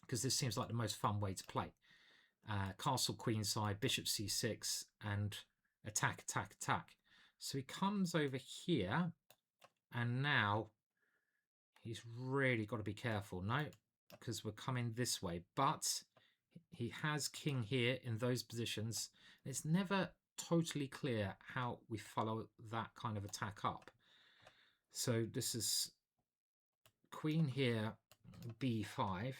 because this seems like the most fun way to play. Castle queenside, bishop c6, and attack, attack, attack. So he comes over here, and now... he's really got to be careful. No, because we're coming this way. But he has king here in those positions. It's never totally clear how we follow that kind of attack up. So this is queen here, b5.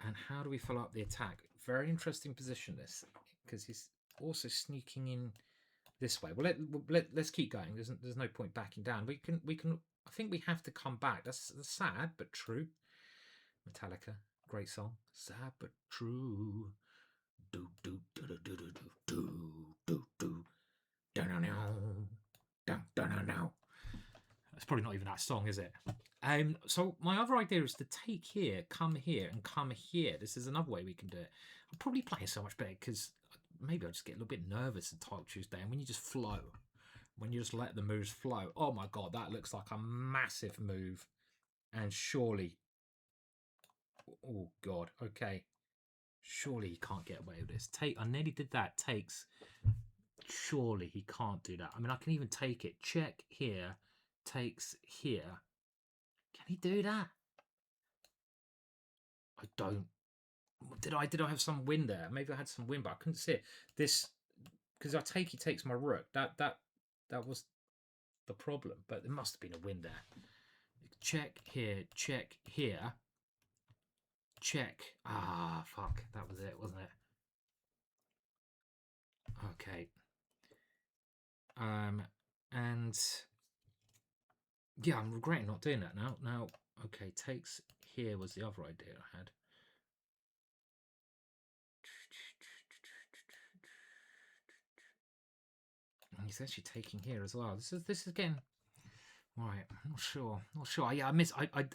And how do we follow up the attack? Very interesting position this, because he's also sneaking in this way. Well, let's keep going. There's no point backing down. We can. I think we have to come back. That's sad but true. Metallica, great song. Sad but true. Do do do do do do do do do. No. It's probably not even that song, is it? So my other idea is to take here, come here, and come here. This is another way we can do it. I'm probably playing so much better because maybe I'll just get a little bit nervous at Title Tuesday, and when you just flow, when you just let the moves flow, oh my god, that looks like a massive move. And surely, oh god, okay, surely he can't get away with this. I nearly did that. Takes. Surely he can't do that. I mean, I can even take it. Check here, takes here. Can he do that? I don't. Did I have some win there? Maybe I had some win, but I couldn't see it. This, because I take, he takes my rook. That was the problem. But there must have been a win there. Check here, check here, check. Ah, fuck. That was it, wasn't it? Okay. And yeah, I'm regretting not doing that now. Now, okay, takes here was the other idea I had. And he's actually taking here as well. This is again. Right, I'm not sure. Yeah,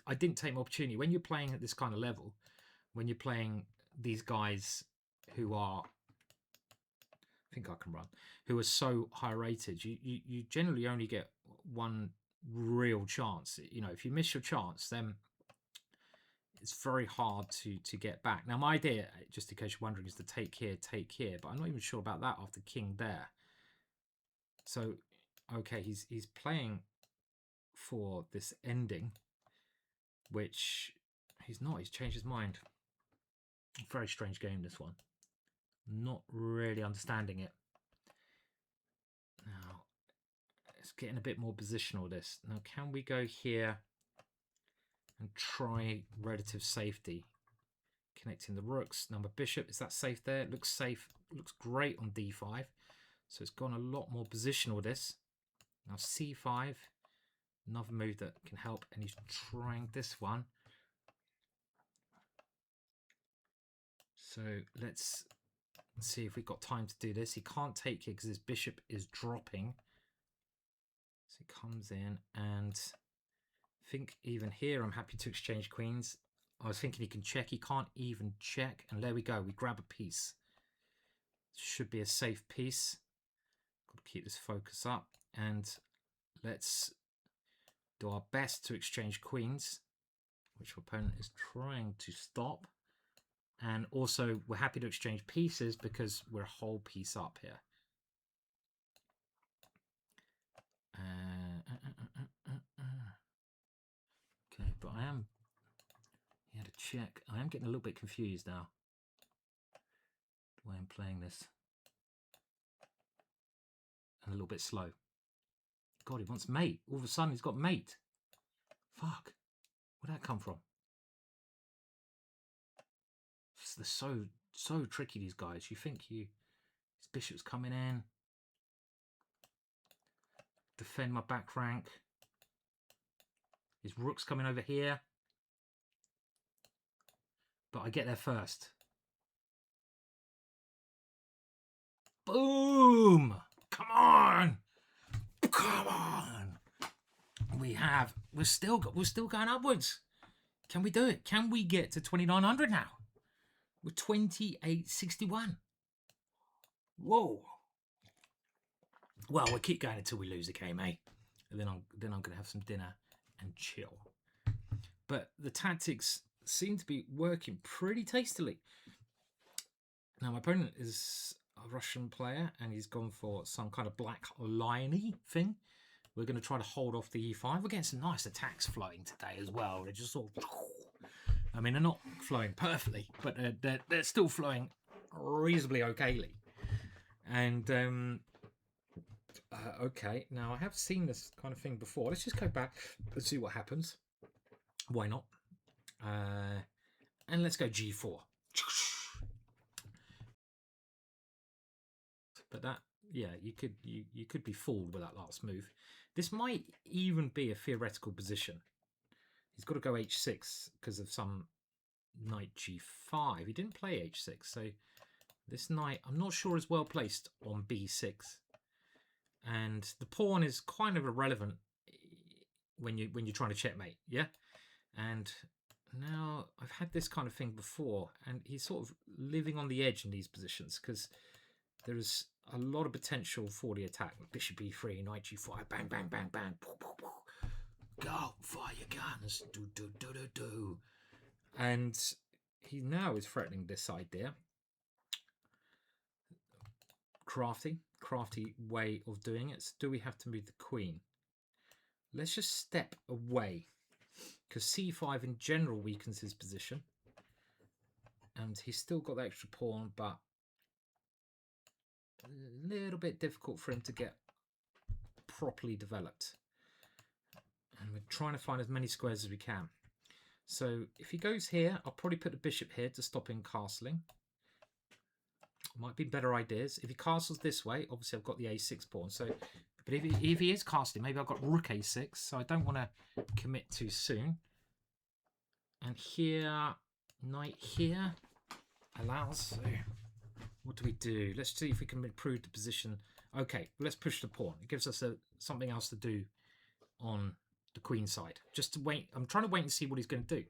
I didn't take my opportunity. When you're playing at this kind of level, when you're playing these guys who are, I think I can run, who are so high rated, you generally only get one real chance. You know, if you miss your chance, then it's very hard to get back. Now, my idea, just in case you're wondering, is to take here, but I'm not even sure about that after king there. So, okay, he's playing for this ending, which he's not. He's changed his mind. Very strange game, this one. Not really understanding it. Now, it's getting a bit more positional, this. Now, can we go here and try relative safety? Connecting the rooks. Number bishop, is that safe there? It looks safe. It looks great on d5. So it's gone a lot more positional, this. Now c5. Another move that can help, and he's trying this one. So let's see if we've got time to do this. He can't take it because his bishop is dropping. So he comes in, and I think even here I'm happy to exchange queens. I was thinking he can check. He can't even check. And there we go. We grab a piece. Should be a safe piece. Got to keep this focus up. And let's do our best to exchange queens, which our opponent is trying to stop. And also, we're happy to exchange pieces because we're a whole piece up here. Okay, but I am... He had a check. I am getting a little bit confused now. The way I'm playing this. And a little bit slow. God, he wants mate. All of a sudden, he's got mate. Fuck. Where'd that come from? They're so tricky, these guys. You think his bishop's coming in. Defend my back rank. His rook's coming over here. But I get there first. Boom! Come on! Come on! We're still going upwards. Can we do it? Can we get to 2,900 now? We're 2861. Whoa! Well, we'll keep going until we lose the game, eh? And then I'm gonna have some dinner and chill. But the tactics seem to be working pretty tastily. Now my opponent is a Russian player, and he's gone for some kind of black lion-y thing. We're going to try to hold off the e5. We're getting some nice attacks flowing today as well. They're just sort of... I mean, they're not flowing perfectly, but they're still flowing reasonably okayly. And, okay, now I have seen this kind of thing before. Let's just go back and see what happens. Why not? And let's go g4. But that, yeah, you could be fooled with that last move. This might even be a theoretical position. He's got to go h6 because of some knight g5. He didn't play h6, so this knight, I'm not sure, is well placed on b6. And the pawn is kind of irrelevant when you're trying to checkmate, yeah? And now I've had this kind of thing before, and he's sort of living on the edge in these positions because there is a lot of potential for the attack. Bishop e3, knight g5, bang, bang, bang, bang. Go, fire your guns. Do. And he now is threatening this idea. Crafty way of doing it. So do we have to move the queen? Let's just step away, because c5 in general weakens his position. And he's still got the extra pawn, but a little bit difficult for him to get properly developed. And we're trying to find as many squares as we can. So if he goes here, I'll probably put the bishop here to stop him castling. Might be better ideas. If he castles this way, obviously I've got the a6 pawn. So, but if he is casting, maybe I've got rook a6. So I don't want to commit too soon. And here, knight here allows. So what do we do? Let's see if we can improve the position. Okay, let's push the pawn. It gives us something else to do on the queen side. Just to wait. I'm trying to wait and see what he's going to do.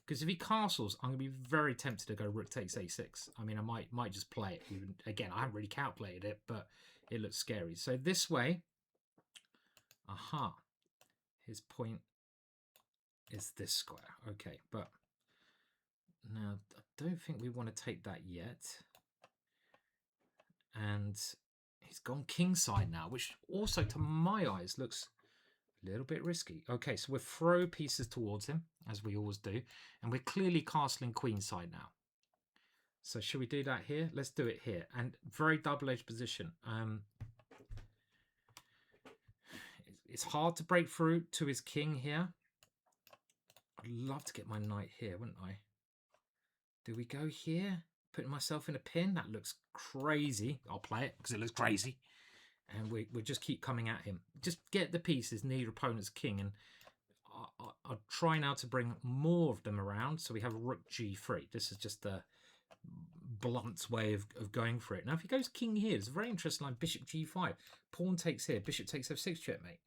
Because if he castles, I'm going to be very tempted to go rook takes a6. I mean, I might just play it. Even, again, I haven't really calculated it, but it looks scary. So this way, aha, his point is this square. Okay, but now I don't think we want to take that yet. And he's gone kingside now, which also, to my eyes, looks a little bit risky. Okay, so we'll throw pieces towards him, as we always do. And we're clearly castling queenside now. So should we do that here? Let's do it here. And very double-edged position. It's hard to break through to his king here. I'd love to get my knight here, wouldn't I? Do we go here? Putting myself in a pin? That looks crazy. I'll play it because it looks crazy. And we just keep coming at him. Just get the pieces near your opponent's king, and I'll try now to bring more of them around. So we have rook g3. This is just a blunt way of going for it. Now, if he goes king here, it's a very interesting line. Bishop g5. Pawn takes here. Bishop takes f6 checkmate.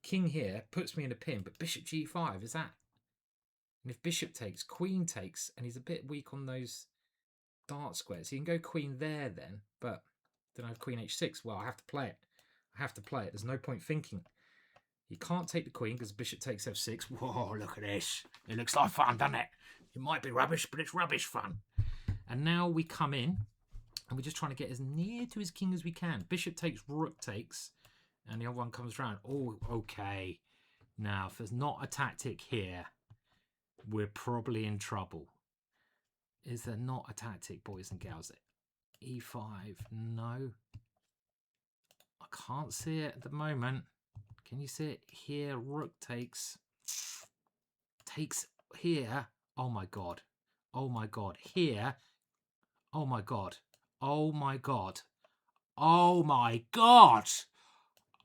King here puts me in a pin, but bishop g5 is that. And if bishop takes, queen takes, and he's a bit weak on those dart squares. He can go queen there then, but then I have queen h6. Well, I have to play it. I have to play it. There's no point thinking. He can't take the queen because bishop takes f6. Whoa, look at this. It looks like fun, doesn't it? It might be rubbish, but it's rubbish fun. And now we come in, and we're just trying to get as near to his king as we can. Bishop takes, rook takes, and the other one comes around. Oh, okay. Now, if there's not a tactic here, we're probably in trouble. Is there not a tactic, boys and girls? E5, no. I can't see it at the moment. Can you see it here? Rook takes here. Oh my god. Oh my god. Here. Oh my god. Oh my god. Oh my god.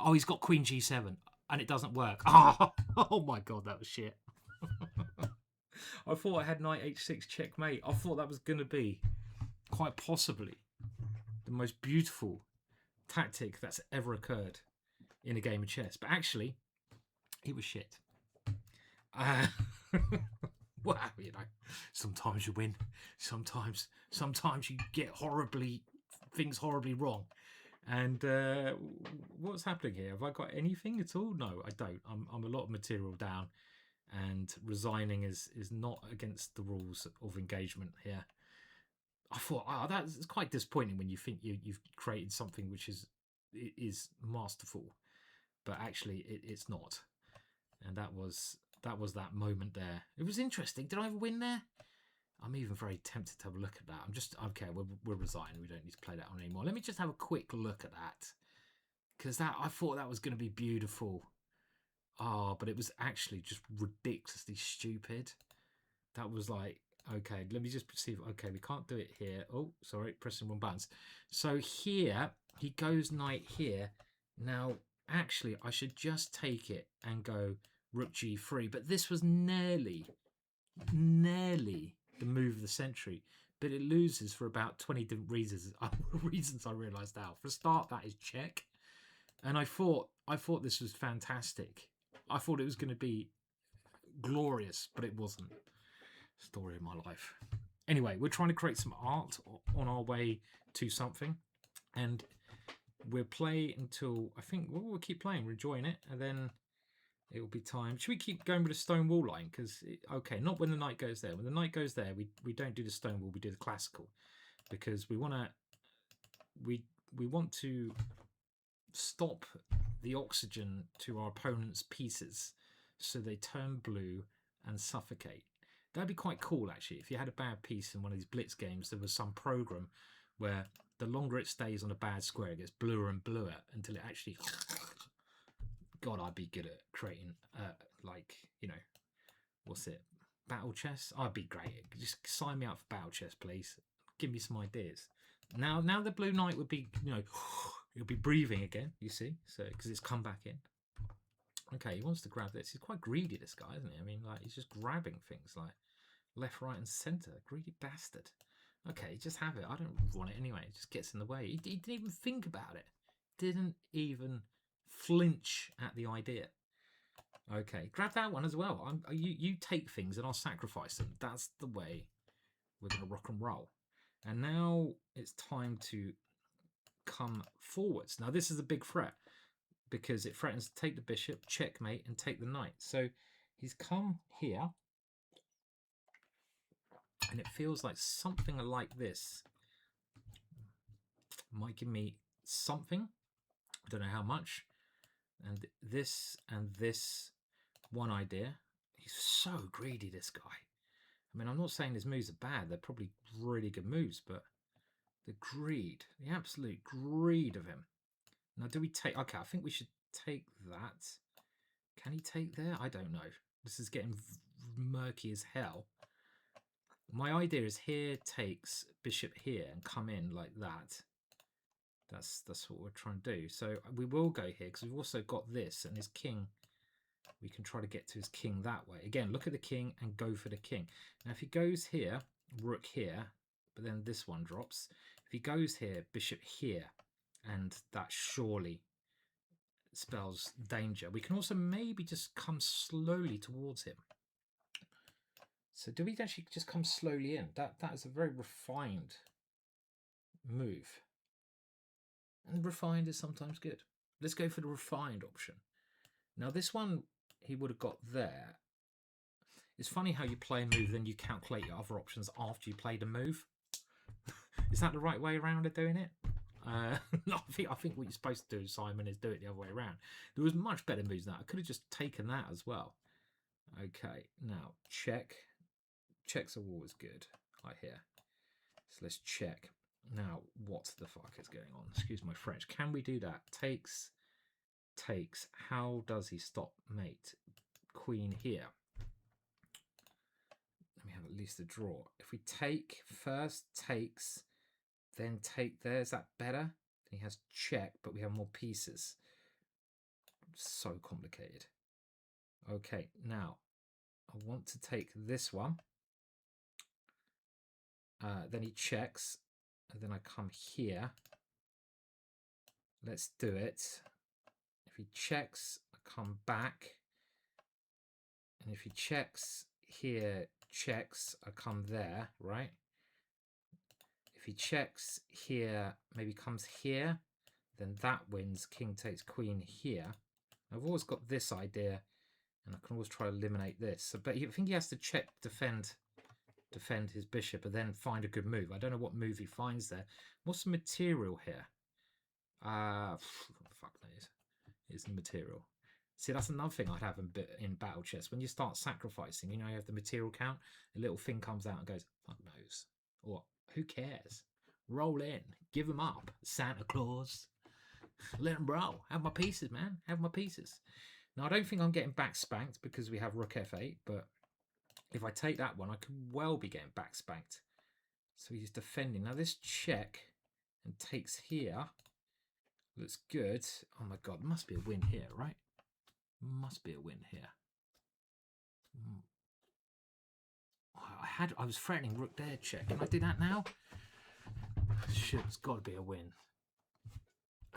Oh, he's got queen g7 and it doesn't work. Oh my god, that was shit. I thought I had knight h6 checkmate. I thought that was going to be quite possibly the most beautiful tactic that's ever occurred in a game of chess. But actually, it was shit. Well, you know, sometimes you win. Sometimes you get things horribly wrong. And what's happening here? Have I got anything at all? No, I don't. I'm a lot of material down. And resigning is not against the rules of engagement here. I thought, that's quite disappointing when you think you've created something which is masterful, but actually it's not. And that was that moment there. It was interesting. Did I have a win there? I'm even very tempted to have a look at that. I'm just okay. We'll resign. We don't need to play that on anymore. Let me just have a quick look at that, because I thought that was going to be beautiful. Oh, but it was actually just ridiculously stupid. That was like, okay, let me just see. Okay, we can't do it here. Oh, sorry, pressing one buttons. So here, he goes knight here. Now, actually, I should just take it and go rook g3. But this was nearly the move of the century. But it loses for about 20 different reasons. Reasons I realised now. For a start, that is check. And I thought this was fantastic. I thought it was going to be glorious, but it wasn't. Story of my life. Anyway, we're trying to create some art on our way to something, and we'll play until I think we'll keep playing. We're enjoying it, and then it will be time. Should we keep going with the Stonewall line? Because okay, not when the knight goes there. When the knight goes there, we don't do the Stonewall. We do the classical, because we want to stop the oxygen to our opponent's pieces so they turn blue and suffocate. That'd be quite cool, actually. If you had a bad piece in one of these blitz games, there was some program where the longer it stays on a bad square, it gets bluer and bluer until it actually... God, I'd be good at creating, like, you know, what's it? Battle chess? I'd be great. Just sign me up for battle chess, please. Give me some ideas. Now the blue knight would be, you know, it'll be breathing again, you see? So, because it's come back in. Okay, he wants to grab this. He's quite greedy, this guy, isn't he? I mean, like, he's just grabbing things like left, right, and centre. Greedy bastard. Okay, just have it. I don't want it anyway. It just gets in the way. He didn't even think about it. Didn't even flinch at the idea. Okay, grab that one as well. You take things and I'll sacrifice them. That's the way we're going to rock and roll. And now it's time to come forwards. Now, this is a big threat, because it threatens to take the bishop, checkmate, and take the knight. So he's come here, and it feels like something like this might give me something. I don't know how much. And this one idea. He's so greedy, this guy. I mean, I'm not saying his moves are bad. They're probably really good moves, but the greed, the absolute greed of him. Now, do we take... Okay, I think we should take that. Can he take there? I don't know. This is getting murky as hell. My idea is here takes bishop here and come in like that. That's what we're trying to do. So we will go here because we've also got this and his king. We can try to get to his king that way. Again, look at the king and go for the king. Now, if he goes here, rook here, but then this one drops. If he goes here, bishop here, and that surely spells danger. We can also maybe just come slowly towards him. So do we actually just come slowly in? That is a very refined move. And refined is sometimes good. Let's go for the refined option. Now this one he would have got there. It's funny how you play a move, then you calculate your other options after you played a move. Is that the right way around of doing it? No, I think what you're supposed to do, Simon, is do it the other way around. There was much better moves than that. I could have just taken that as well. Okay, now check. Checks are always good, I hear. So let's check. Now, what the fuck is going on? Excuse my French. Can we do that? Takes. How does he stop mate? Queen here. Let me have at least a draw. If we take first, takes, then take there, is that better? He has check, but we have more pieces. So complicated. Okay, now I want to take this one. Then he checks, and then I come here. Let's do it. If he checks, I come back. And if he checks here, checks, I come there, right? If he checks here, maybe comes here, then that wins. King takes queen here. I've always got this idea, and I can always try to eliminate this. So, but I think he has to check, defend his bishop, and then find a good move. I don't know what move he finds there. What's the material here? Fuck knows. Is the material. See, that's another thing I'd have in battle chess. When you start sacrificing, you know, you have the material count. A little thing comes out and goes, fuck knows. Or who cares? Roll in. Give them up. Santa Claus. Let them roll. Have my pieces, man. Have my pieces. Now, I don't think I'm getting back spanked because we have rook f8, but if I take that one, I could well be getting back spanked. So he's defending. Now, this check and takes here. Looks good. Oh my god, must be a win here, right? Must be a win here. I was threatening rook there check. Can I do that now? Shit, it's got to be a win.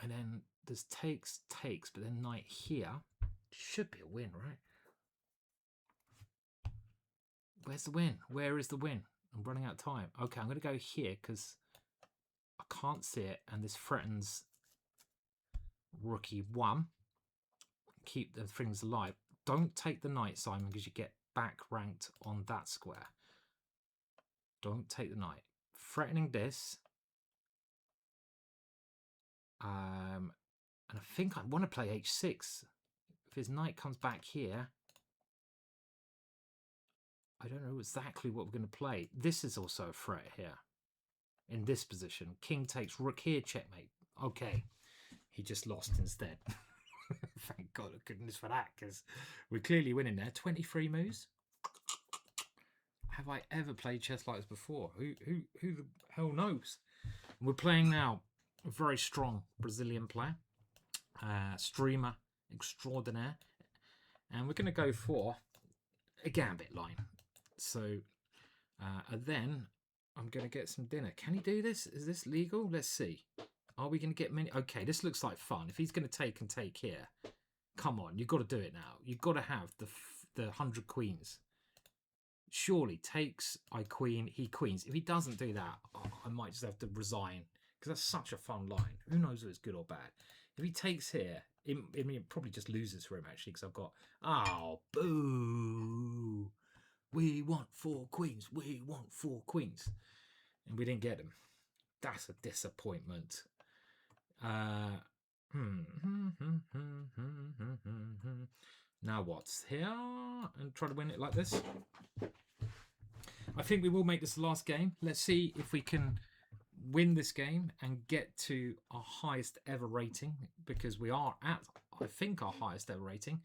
And then there's takes, but then knight here. Should be a win, right? Where's the win? Where is the win? I'm running out of time. Okay, I'm going to go here because I can't see it, and this threatens rook e1. Keep the things alive. Don't take the knight, Simon, because you get back ranked on that square. Don't take the knight. Threatening this. And I think I want to play h6. If his knight comes back here, I don't know exactly what we're going to play. This is also a threat here. In this position. King takes rook here, checkmate. Okay. He just lost instead. Thank God, goodness for that, because we're clearly winning there. 23 moves. Have I ever played chess like this before? Who the hell knows? We're playing now a very strong Brazilian player, streamer extraordinaire, and we're going to go for a gambit line. So, and then I'm going to get some dinner. Can he do this? Is this legal? Let's see. Are we going to get many? Okay, this looks like fun. If he's going to take and take here, come on, you've got to do it now. You've got to have the 100 queens. Surely takes, I queen, he queens. If he doesn't do that, I might just have to resign because that's such a fun line. Who knows if it's good or bad? If he takes here, it probably just loses for him actually because I've got, oh, boo. We want 4 queens. We want 4 queens. And we didn't get them. That's a disappointment. Now what's here? And try to win it like this. I think we will make this the last game. Let's see if we can win this game and get to our highest ever rating, because we are at, I think, our highest ever rating.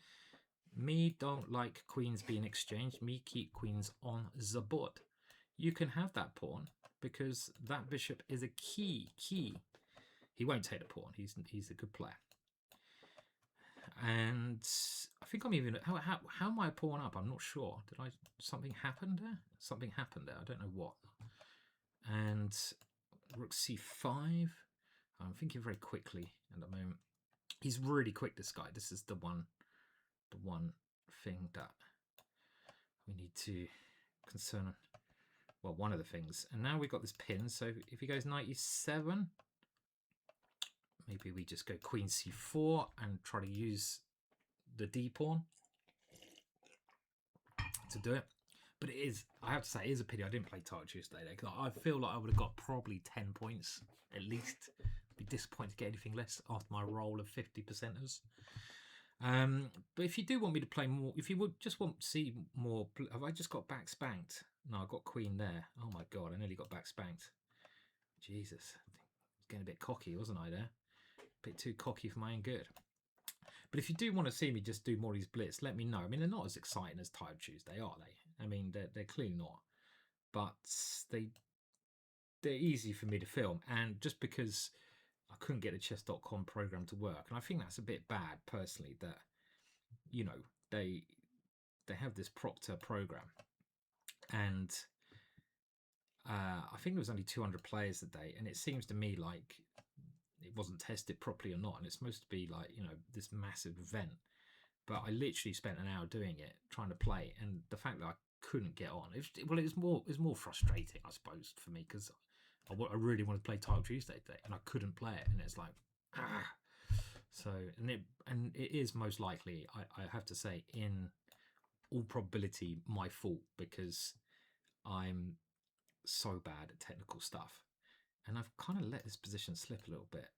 Me don't like queens being exchanged. Me keep queens on the board. You can have that pawn because that bishop is a key. he won't take the pawn. He's a good player. And I think I'm even how am I a pawn up? I'm not sure. Did something happened there? Something happened there. I don't know what. And rook c5. I'm thinking very quickly at the moment. He's really quick, this guy. This is the one thing that we need to concern. Well, one of the things. And now we've got this pin. So if he goes knight e7, maybe we just go queen c4 and try to use the d pawn to do it. But it is, I have to say, it is a pity I didn't play Tarrasch yesterday, because I feel like I would have got probably 10 points at least. I'd be disappointed to get anything less after my roll of 50%ers. But if you do want me to play more, if you would just want to see more, have I just got back spanked? No, I got queen there. Oh my god, I nearly got back spanked. Jesus, I was getting a bit cocky, wasn't I there? A bit too cocky for my own good. But if you do want to see me just do more of these blitz, let me know. I mean, they're not as exciting as Tired Tuesday, are they? I mean, they're clearly not. But they're easy for me to film. And just because I couldn't get the chess.com program to work, and I think that's a bit bad personally, that, you know, they have this Proctor program, and I think there was only 200 players a day, and it seems to me like it wasn't tested properly or not, and it's supposed to be like, you know, this massive event. But I literally spent an hour doing it, trying to play, and the fact that I couldn't get on, it was more frustrating, I suppose, for me, because I really wanted to play Title Tuesday today, and I couldn't play it, and it's like, ah. So, and it is most likely, I have to say, in all probability, my fault, because I'm so bad at technical stuff, and I've kind of let this position slip a little bit.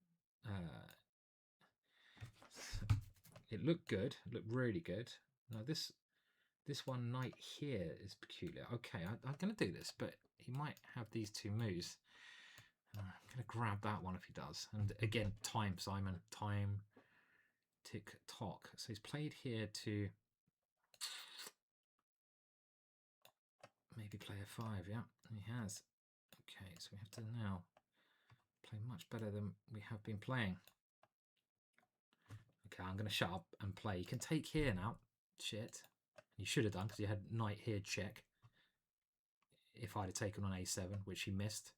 It looked good, it looked really good. Now this one knight here is peculiar. Okay, I'm going to do this, but he might have these two moves. I'm going to grab that one if he does. And again, time, Simon, time, tick tock. So he's played here to maybe play a 5, yeah, he has. Okay, so we have to now play much better than we have been playing. Okay, I'm going to shut up and play. You can take here now. Shit. You should have done, because you had knight here check. If I'd have taken on a7, which he missed,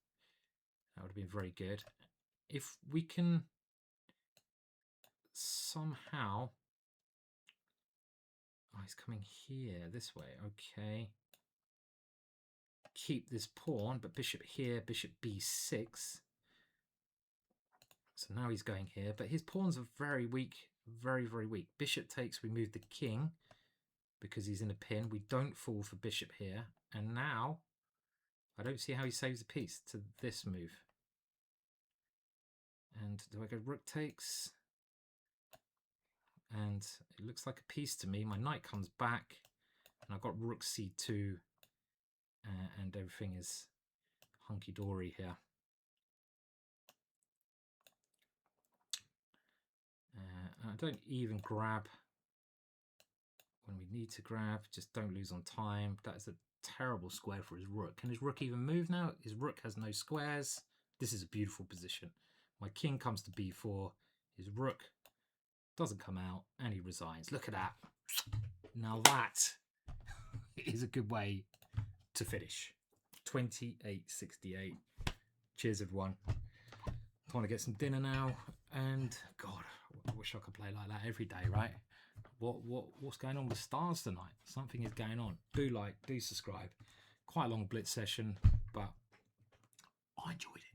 that would have been very good. If we can somehow... Oh, he's coming here, this way. Okay. Keep this pawn, but bishop here, bishop b6. So now he's going here, but his pawns are very weak, very, very weak. Bishop takes, we move the king, because he's in a pin. We don't fall for bishop here. And now, I don't see how he saves a piece to this move. And do I go rook takes? And it looks like a piece to me. My knight comes back, and I've got rook c2, and everything is hunky-dory here. I don't even grab when we need to grab. Just don't lose on time. That is a terrible square for his rook. Can his rook even move now? His rook has no squares. This is a beautiful position. My king comes to b4. His rook doesn't come out, and he resigns. Look at that. Now that is a good way to finish. 28-68. Cheers, everyone. I want to get some dinner now, and God, I wish I could play like that every day, right? What's going on with stars tonight? Something is going on. Do like, do subscribe. Quite a long blitz session, but I enjoyed it.